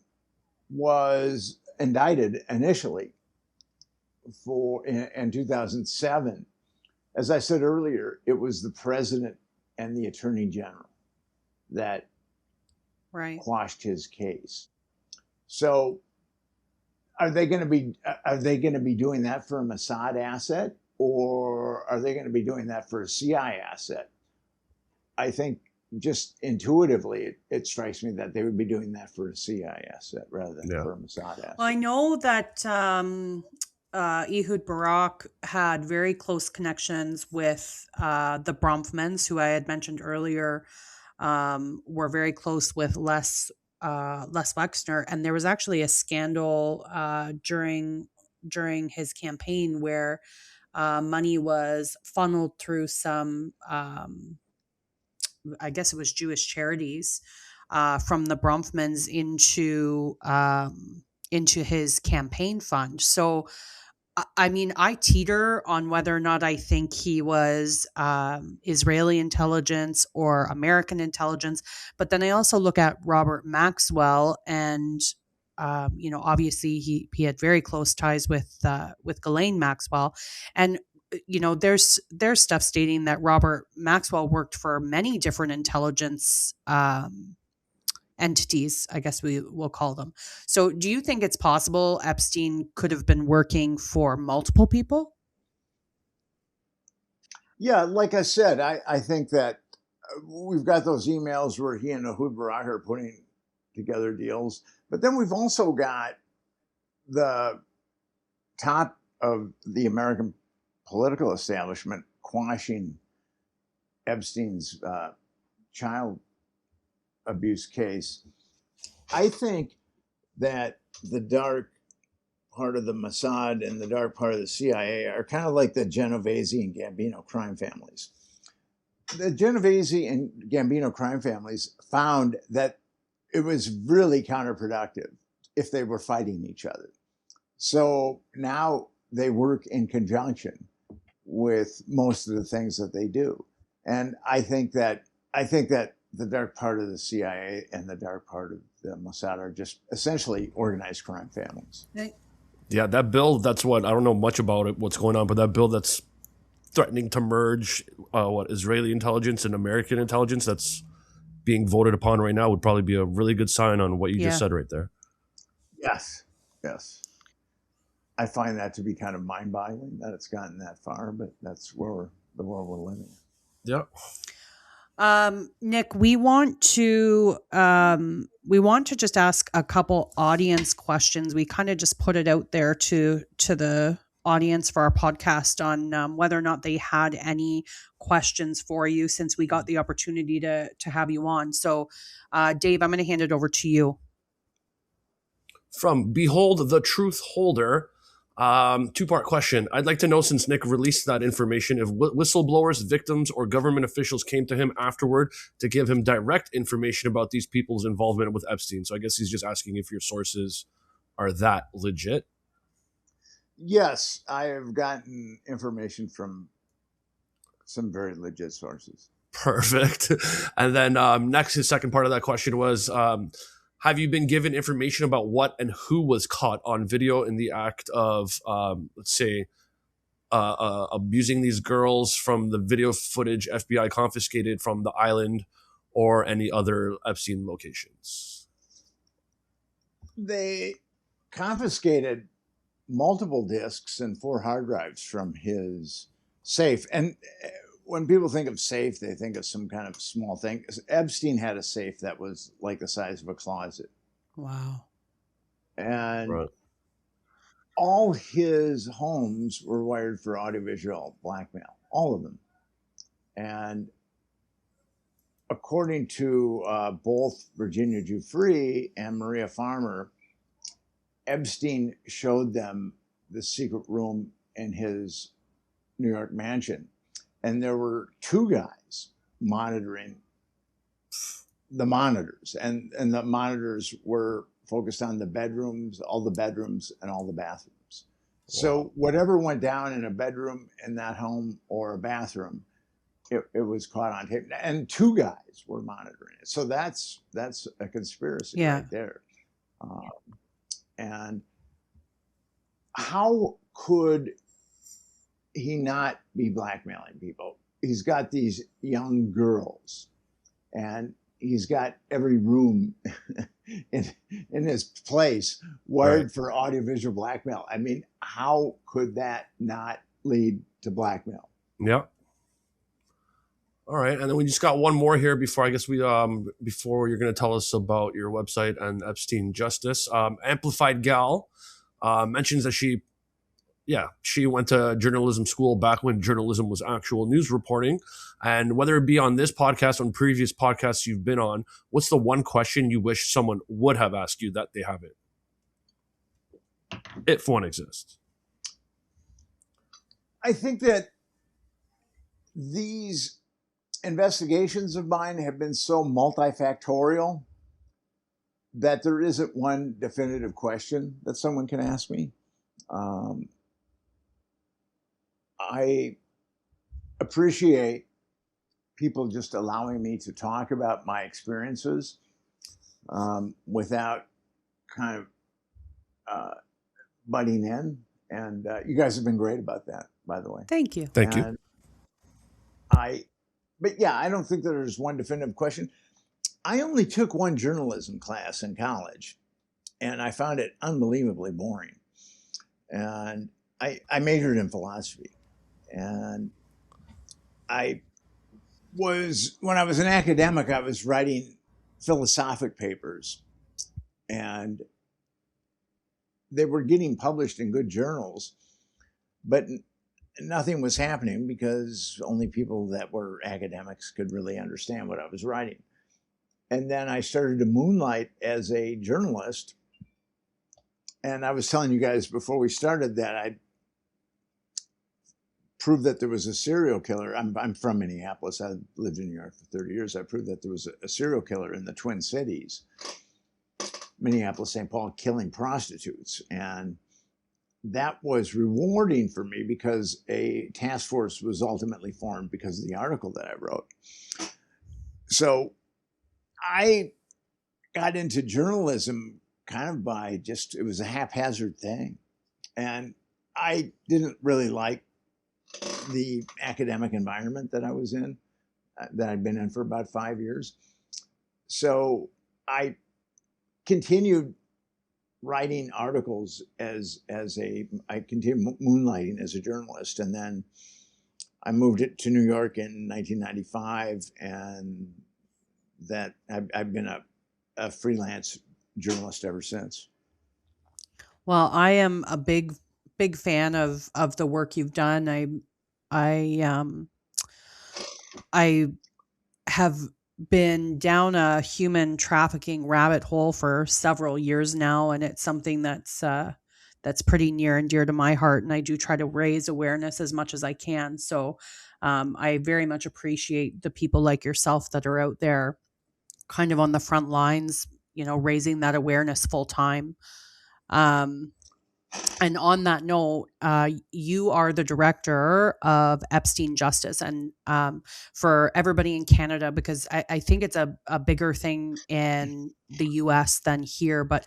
was indicted initially in 2007, as I said earlier, it was the president and the attorney general that quashed his case. So are they going to be doing that for a Mossad asset, or are they going to be doing that for a CIA asset? I think just intuitively, it strikes me that they would be doing that for a CIA asset rather than for a Mossad asset. Well, I know that Ehud Barak had very close connections with the Bronfmans, who I had mentioned earlier, were very close with Les Wexner, and there was actually a scandal during his campaign where money was funneled through some, I guess it was Jewish charities, from the Bronfmans into his campaign fund. So, I mean, I teeter on whether or not I think he was Israeli intelligence or American intelligence. But then I also look at Robert Maxwell, and obviously he had very close ties with Ghislaine Maxwell, and there's stuff stating that Robert Maxwell worked for many different intelligence entities, I guess we will call them. So do you think it's possible Epstein could have been working for multiple people? Yeah, like I said, I think that we've got those emails where he and Ehud Barak are putting together deals, but then we've also got the top of the American political establishment quashing Epstein's child abuse case. I think that the dark part of the Mossad and the dark part of the CIA are kind of like the Genovese and Gambino crime families. The Genovese and Gambino crime families found that it was really counterproductive if they were fighting each other. So now they work in conjunction with most of the things that they do. And I think that the dark part of the CIA and the dark part of the Mossad are just essentially organized crime families. Yeah, that bill, that's what, I don't know much about it, what's going on, but that bill that's threatening to merge Israeli intelligence and American intelligence that's being voted upon right now would probably be a really good sign on what you just said right there. Yes. I find that to be kind of mind-boggling that it's gotten that far, but that's where the world we're living in. Yeah. Nick, we want to just ask a couple audience questions. We kind of just put it out there to the audience for our podcast on whether or not they had any questions for you since we got the opportunity to have you on. So, Dave, I'm going to hand it over to you. From Behold the Truth Holder, two-part question. I'd like to know, since Nick released that information, if whistleblowers, victims, or government officials came to him afterward to give him direct information about these people's involvement with Epstein. So I guess he's just asking if your sources are that legit. Yes, I have gotten information from some very legit sources. Perfect. And then next, his second part of that question was, have you been given information about what and who was caught on video in the act of, let's say, abusing these girls from the video footage FBI confiscated from the island or any other Epstein locations? They confiscated multiple disks and 4 hard drives from his safe. And when people think of safe, they think of some kind of small thing. Epstein had a safe that was like the size of a closet. Wow. And all his homes were wired for audiovisual blackmail, all of them. And according to both Virginia Giuffre and Maria Farmer, Epstein showed them the secret room in his New York mansion. And there were 2 guys monitoring the monitors. And the monitors were focused on the bedrooms, all the bedrooms, and all the bathrooms. Wow. So whatever went down in a bedroom in that home or a bathroom, it was caught on tape. And 2 guys were monitoring it. So that's a conspiracy right there. And how could he not be blackmailing people? He's got these young girls, and he's got every room in his place wired for audiovisual blackmail. I mean, how could that not lead to blackmail? Yeah. All right, and then we just got one more here before I guess we before you're going to tell us about your website and Epstein Justice. Amplified Gal mentions that she went to journalism school back when journalism was actual news reporting. And whether it be on this podcast or on previous podcasts you've been on, what's the one question you wish someone would have asked you that they haven't? If one exists. I think that these investigations of mine have been so multifactorial that there isn't one definitive question that someone can ask me. I appreciate people just allowing me to talk about my experiences without kind of butting in. And you guys have been great about that, by the way. Thank you. Thank you. But yeah, I don't think that there's one definitive question. I only took one journalism class in college, and I found it unbelievably boring. And I majored in philosophy. And I when I was an academic, I was writing philosophic papers, and they were getting published in good journals, but nothing was happening because only people that were academics could really understand what I was writing. And then I started to moonlight as a journalist. And I was telling you guys before we started that I proved that there was a serial killer. I'm from Minneapolis. I lived in New York for 30 years. I proved that there was a serial killer in the Twin Cities, Minneapolis, St. Paul, killing prostitutes. And that was rewarding for me because a task force was ultimately formed because of the article that I wrote. So I got into journalism kind of by it was a haphazard thing. And I didn't really like the academic environment that I was in, that I'd been in for about 5 years. So I continued writing articles I continued moonlighting as a journalist. And then I moved it to New York in 1995, and that I've been a freelance journalist ever since. Well, I am a big fan of the work you've done. I have been down a human trafficking rabbit hole for several years now, and it's something that's pretty near and dear to my heart, and I do try to raise awareness as much as I can. So I very much appreciate the people like yourself that are out there kind of on the front lines, raising that awareness full time. And on that note, you are the director of Epstein Justice. And for everybody in Canada, because I think it's a bigger thing in the US than here, but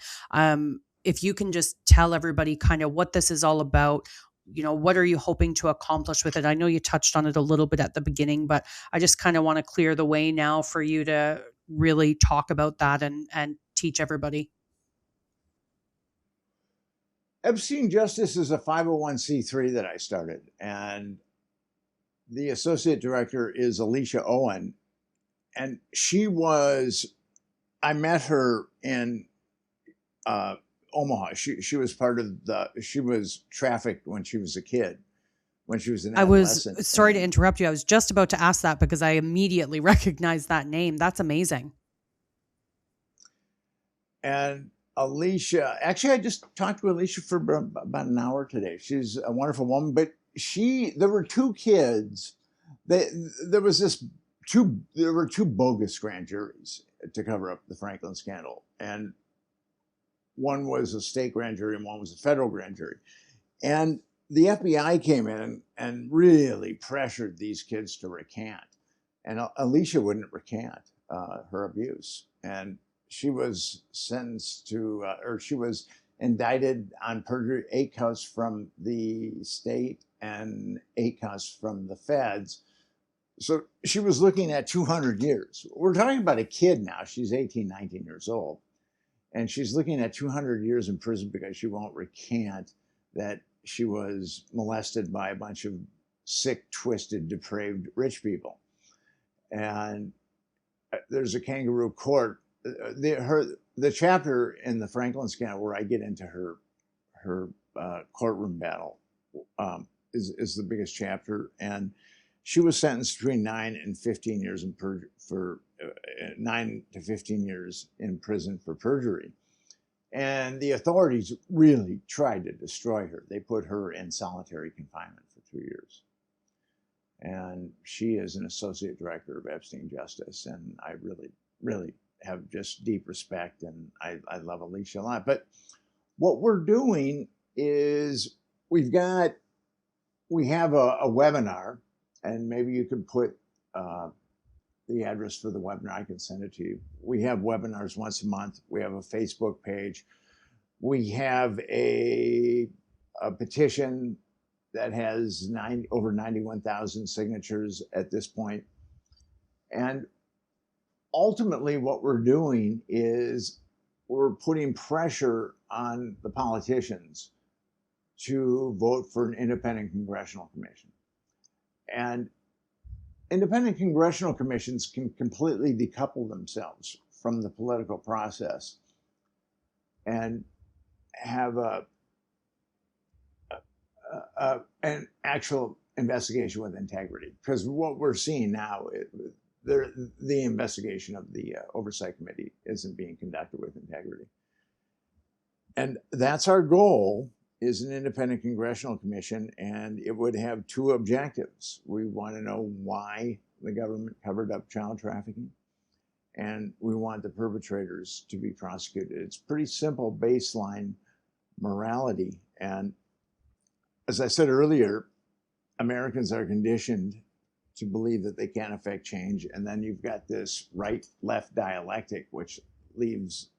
if you can just tell everybody kind of what this is all about, what are you hoping to accomplish with it? I know you touched on it a little bit at the beginning, but I just kind of want to clear the way now for you to really talk about that and teach everybody. Epstein Justice is a 501c3 that I started, and the associate director is Alicia Owen. And I met her in Omaha. She was she was trafficked when she was a kid, when she was an adolescent. I was sorry to interrupt you. I was just about to ask that because I immediately recognized that name. That's amazing. And Alicia, actually, I just talked to Alicia for about an hour today. She's a wonderful woman, but there were two kids. There were two bogus grand juries to cover up the Franklin scandal. And one was a state grand jury and one was a federal grand jury. And the FBI came in and really pressured these kids to recant. And Alicia wouldn't recant her abuse. And she was sentenced to, she was indicted on perjury, 8 counts from the state and 8 counts from the feds. So she was looking at 200 years. We're talking about a kid now. She's 18, 19 years old. And she's looking at 200 years in prison because she won't recant that she was molested by a bunch of sick, twisted, depraved rich people. And there's a kangaroo court. The chapter in the Franklin scandal where I get into her courtroom battle is the biggest chapter, and she was sentenced between 9 and 15 years for 9 to 15 years in prison for perjury, and the authorities really tried to destroy her. They put her in solitary confinement for 2 years, and she is an associate director of Epstein Justice, and I really have just deep respect, and I love Alicia a lot. But what we're doing is we have a webinar, and maybe you could put the address for the webinar. I can send it to you. We have webinars once a month. We have a Facebook page. We have a petition that has over 91,000 signatures at this point. And ultimately, what we're doing is we're putting pressure on the politicians to vote for an independent congressional commission. And independent congressional commissions can completely decouple themselves from the political process and have an actual investigation with integrity. Because what we're seeing now, the investigation of the Oversight Committee isn't being conducted with integrity. And that's our goal, is an independent congressional commission, and it would have two objectives. We want to know why the government covered up child trafficking, and we want the perpetrators to be prosecuted. It's pretty simple baseline morality. And as I said earlier, Americans are conditioned to believe that they can't affect change. And then you've got this right-left dialectic, which leaves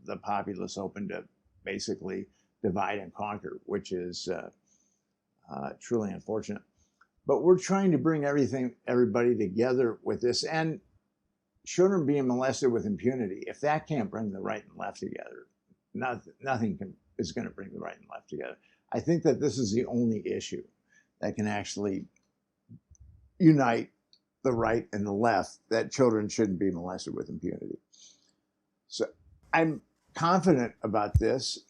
the populace open to basically divide and conquer, which is truly unfortunate. But we're trying to bring everybody together with this. And children being molested with impunity, if that can't bring the right and left together, nothing is going to bring the right and left together. I think that this is the only issue that can actually unite the right and the left, that children shouldn't be molested with impunity. So I'm confident about this.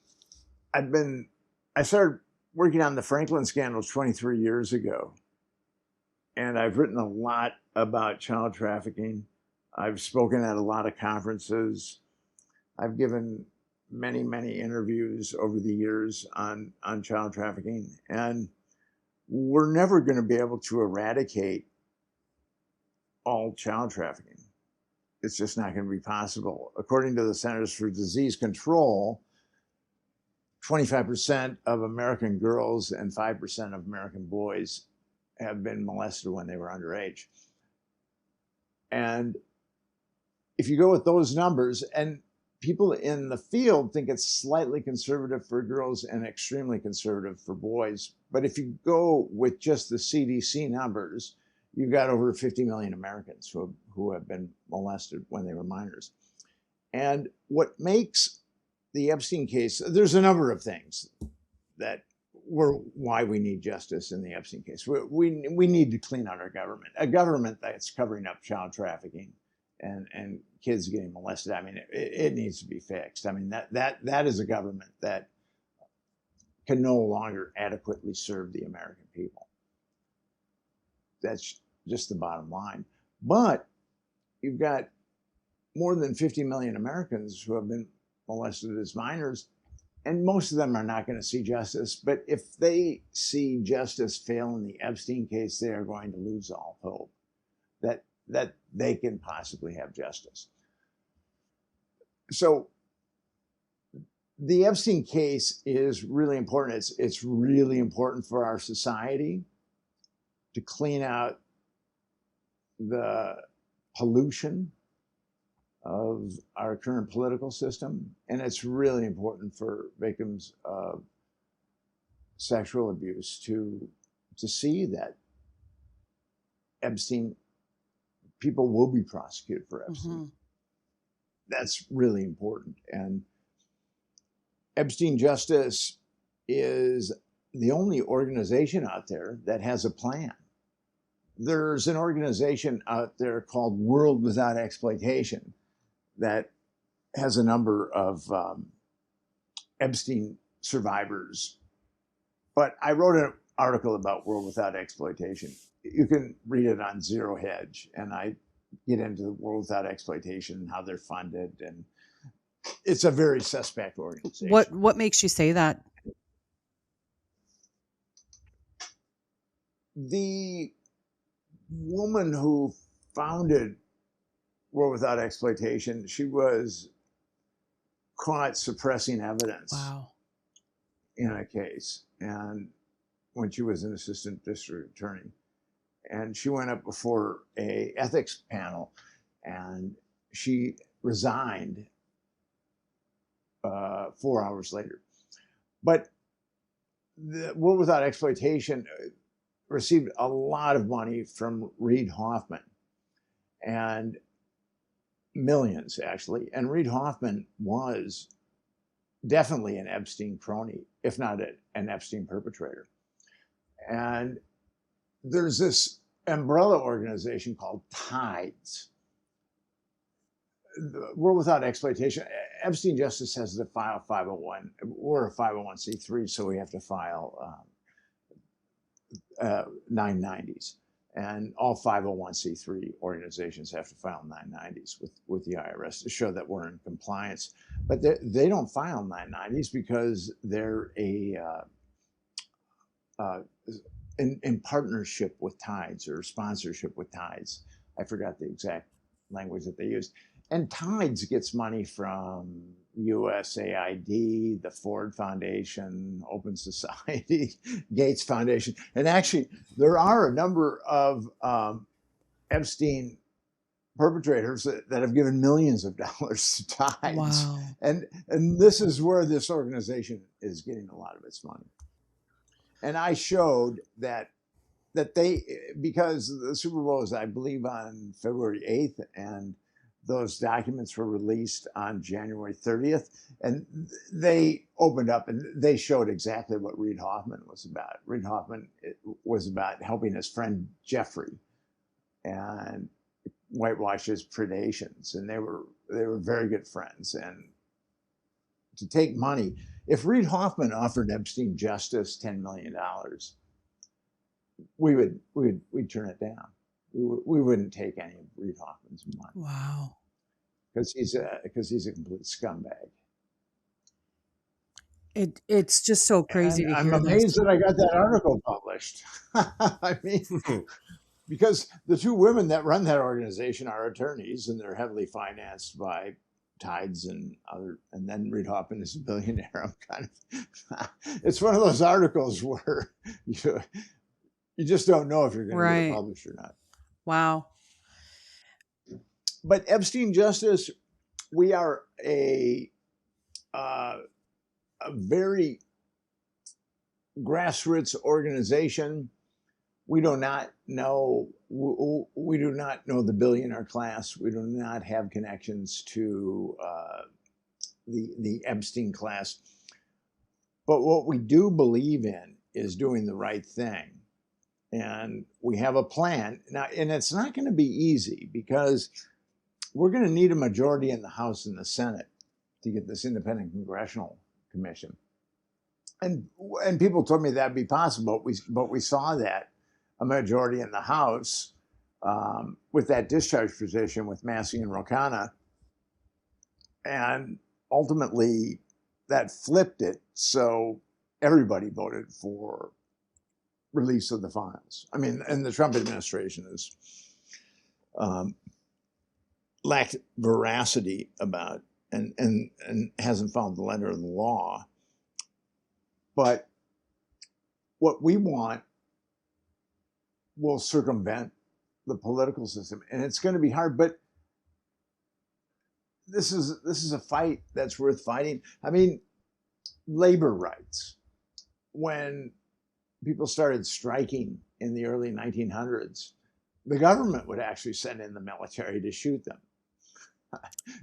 I started working on the Franklin scandals 23 years ago, and I've written a lot about child trafficking. I've spoken at a lot of conferences. I've given many, many interviews over the years on child trafficking, and we're never going to be able to eradicate all child trafficking. It's just not going to be possible. According to the Centers for Disease Control, 25% of American girls and 5% of American boys have been molested when they were underage. And if you go with those numbers, and people in the field think it's slightly conservative for girls and extremely conservative for boys. But if you go with just the CDC numbers, you've got over 50 million Americans who have been molested when they were minors. And what makes the Epstein case, there's a number of things that were why we need justice in the Epstein case. We need to clean out our government, a government that's covering up child trafficking and kids getting molested. I mean, it needs to be fixed. I mean, that is a government that can no longer adequately serve the American people. That's just the bottom line. But you've got more than 50 million Americans who have been molested as minors, and most of them are not going to see justice. But if they see justice fail in the Epstein case, they are going to lose all hope that they can possibly have justice. So the Epstein case is really important. It's really important for our society to clean out the pollution of our current political system. And it's really important for victims of sexual abuse to see that people will be prosecuted for Epstein. Mm-hmm. That's really important. And Epstein Justice is the only organization out there that has a plan. There's an organization out there called World Without Exploitation that has a number of Epstein survivors. But I wrote an article about World Without Exploitation. You can read it on Zero Hedge, and I get into the World Without Exploitation and how they're funded, and it's a very suspect organization. What makes you say that? The woman who founded World Without Exploitation, she was caught suppressing evidence. Wow. In a case, and when she was an assistant district attorney, and she went up before a ethics panel, and she resigned 4 hours later. But the World Without Exploitation received a lot of money from Reid Hoffman, and millions actually. And Reid Hoffman was definitely an Epstein crony, if not an Epstein perpetrator. And there's this umbrella organization called Tides. World Without Exploitation. Epstein Justice has to file 501. We're a 501c3, so we have to file 990s. And all 501c3 organizations have to file 990s with the IRS to show that we're in compliance. But they don't file 990s because they're in partnership with Tides or sponsorship with Tides. I forgot the exact language that they used. And Tides gets money from USAID, the Ford Foundation, Open Society, Gates Foundation. And actually, there are a number of Epstein perpetrators that have given millions of dollars to Tides. Wow. And this is where this organization is getting a lot of its money. And I showed that they, because the Super Bowl is, I believe, on February 8th, and those documents were released on January 30th, and they opened up and they showed exactly what Reid Hoffman was about. Reid Hoffman was about helping his friend Jeffrey and whitewash his predations, and they were very good friends. And to take money, if Reid Hoffman offered Epstein Justice $10 million, we'd turn it down. We wouldn't take any of Reid Hoffman's money. Wow. Because he's a complete scumbag. It's just so crazy And to I'm hear amazed this. that I got that article published. I mean, because the two women that run that organization are attorneys, and they're heavily financed by Tides and other. And then Reid Hoffman is a billionaire. I'm kind of. It's one of those articles where you just don't know if you're going to get it published or not. Wow. But Epstein Justice, we are a very grassroots organization. We do not know the billionaire class. We do not have connections to the Epstein class. But what we do believe in is doing the right thing. And we have a plan now, and it's not going to be easy because we're going to need a majority in the House and the Senate to get this independent congressional commission. And people told me that'd be possible, but we saw that a majority in the House with that discharge position with Massey and Ro Khanna, and ultimately that flipped it. So everybody voted for release of the files. I mean, and the Trump administration has lacked veracity about and hasn't followed the letter of the law. But what we want will circumvent the political system, and it's going to be hard. But this is a fight that's worth fighting. I mean, labor rights. When people started striking in the early 1900s, the government would actually send in the military to shoot them.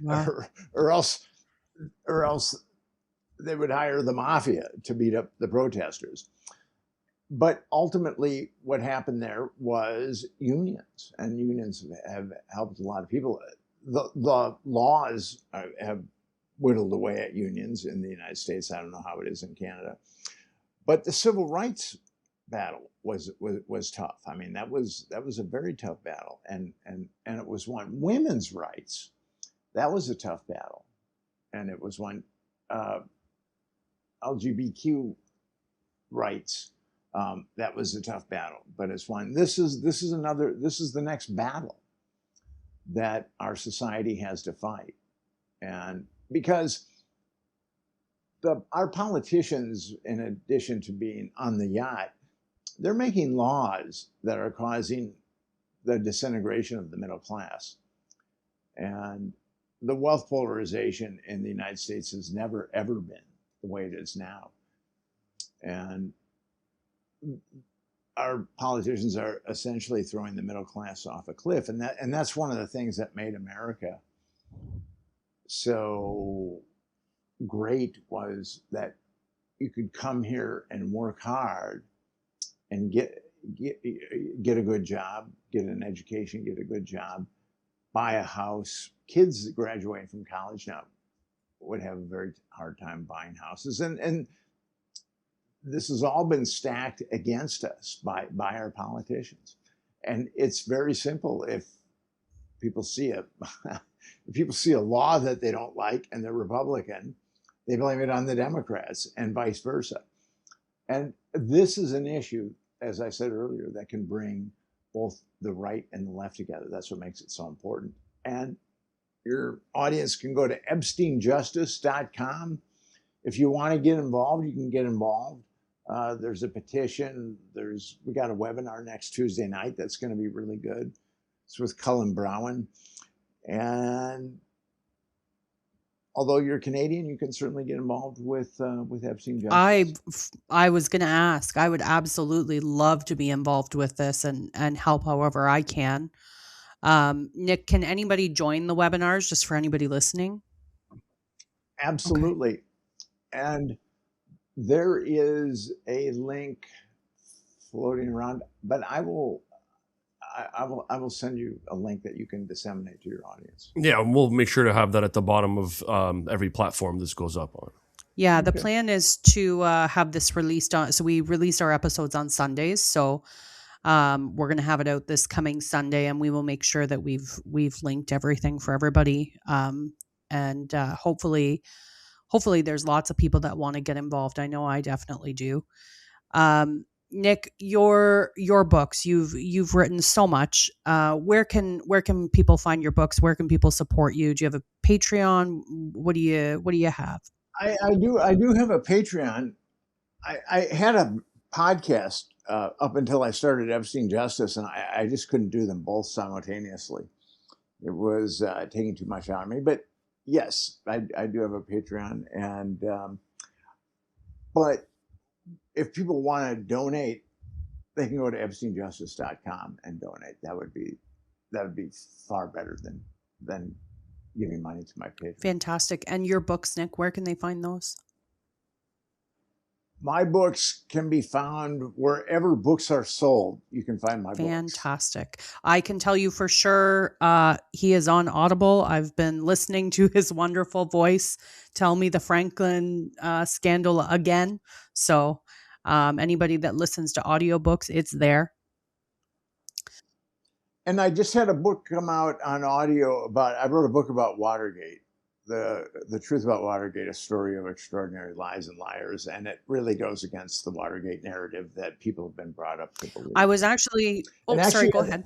Wow. or else they would hire the mafia to beat up the protesters. But ultimately, what happened there was unions, and unions have helped a lot of people. The laws have whittled away at unions in the United States. I don't know how it is in Canada. But the civil rights battle was tough. I mean, that was a very tough battle, and it was one. Women's rights, that was a tough battle, and it was one. LGBTQ rights, that was a tough battle, but it's one. This is the next battle that our society has to fight, and because our politicians, in addition to being on the yacht, they're making laws that are causing the disintegration of the middle class. And the wealth polarization in the United States has never, ever been the way it is now. And our politicians are essentially throwing the middle class off a cliff. And that's one of the things that made America so great, was that you could come here and work hard and get a good job, get an education, get a good job, buy a house. Kids graduating from college now would have a very hard time buying houses. And this has all been stacked against us by our politicians. And it's very simple. If people see a law that they don't like and they're Republican, they blame it on the Democrats and vice versa. And this is an issue, as I said earlier, that can bring both the right and the left together. That's what makes it so important. And your audience can go to epsteinjustice.com. If you want to get involved, you can get involved. There's a petition. We got a webinar next Tuesday night that's going to be really good. It's with Cullen Brown. And although you're Canadian, you can certainly get involved with Epstein Justice. I was going to ask. I would absolutely love to be involved with this and help however I can. Nick, can anybody join the webinars, just for anybody listening? Absolutely. Okay. And there is a link floating around, but I will send you a link that you can disseminate to your audience. Yeah, and we'll make sure to have that at the bottom of every platform this goes up on. Yeah, the plan is to have this released on. So we release our episodes on Sundays. So we're going to have it out this coming Sunday, and we will make sure that we've linked everything for everybody. And hopefully there's lots of people that want to get involved. I know I definitely do. Nick, your books, you've written so much. Where can people find your books? Where can people support you? Do you have a Patreon? What do you have? I do have a Patreon. I had a podcast up until I started Epstein Justice, and I just couldn't do them both simultaneously. It was taking too much out of me. But yes, I do have a Patreon, and but if people want to donate, they can go to epsteinjustice.com and donate. That would be far better than giving money to my Patreon. Fantastic. And your books, Nick, where can they find those? My books can be found wherever books are sold. You can find my books. Fantastic. I can tell you for sure he is on Audible. I've been listening to his wonderful voice tell me the Franklin scandal again. So anybody that listens to audiobooks, it's there. And I just had a book come out on audio I wrote a book about Watergate. The Truth About Watergate, a story of extraordinary lies and liars, and it really goes against the Watergate narrative that people have been brought up to believe. I was actually, go ahead.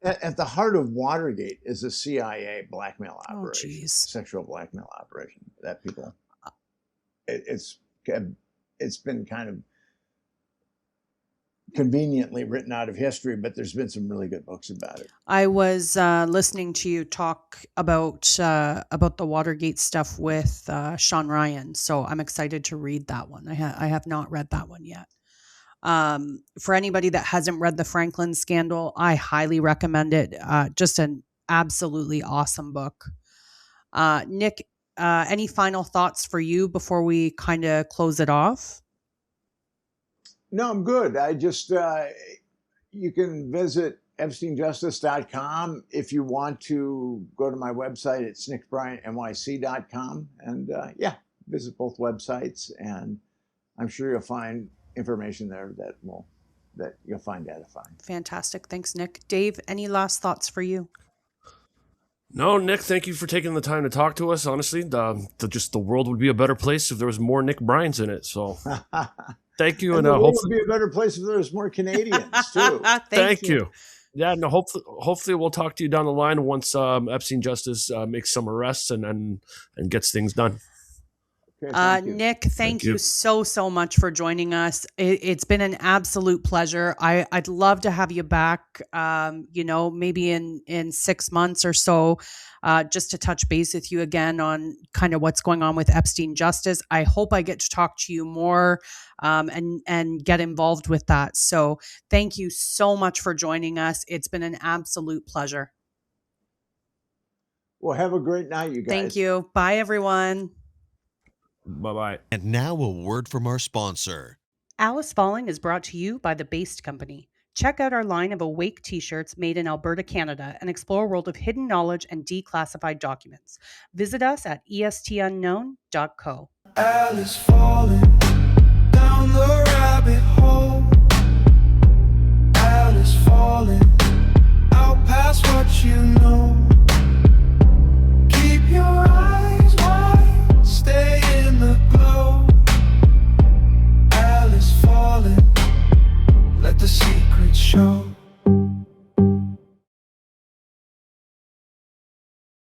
At the heart of Watergate is a CIA blackmail operation, sexual blackmail operation that people. It's been kind of conveniently written out of history, but there's been some really good books about it. I was listening to you talk about the Watergate stuff with Sean Ryan, so I'm excited to read that one. I have not read that one yet. For anybody that hasn't read the Franklin Scandal, I highly recommend it. Just an absolutely awesome book. Nick, any final thoughts for you before we kind of close it off? No, I'm good. I just, you can visit epsteinjustice.com. If you want to go to my website, it's nickbryantnyc.com. And visit both websites, and I'm sure you'll find information there that you'll find edifying. Fantastic. Thanks, Nick. Dave, any last thoughts for you? No, Nick, thank you for taking the time to talk to us. Honestly, the world would be a better place if there was more Nick Bryants in it. So thank you. And the world would be a better place if there was more Canadians too. Thank you. Yeah, no, hopefully we'll talk to you down the line once Epstein Justice makes some arrests and gets things done. Okay, Nick, thank you so much for joining us. It's been an absolute pleasure. I'd love to have you back, maybe in 6 months or so, just to touch base with you again on kind of what's going on with Epstein Justice. I hope I get to talk to you more and get involved with that. So thank you so much for joining us. It's been an absolute pleasure. Well, have a great night, you guys. Thank you. Bye, everyone. Bye-bye. And now a word from our sponsor. Alice Falling is brought to you by The Based Company. Check out our line of Awake t-shirts made in Alberta, Canada, and explore a world of hidden knowledge and declassified documents. Visit us at estunknown.co. Alice falling down the rabbit hole.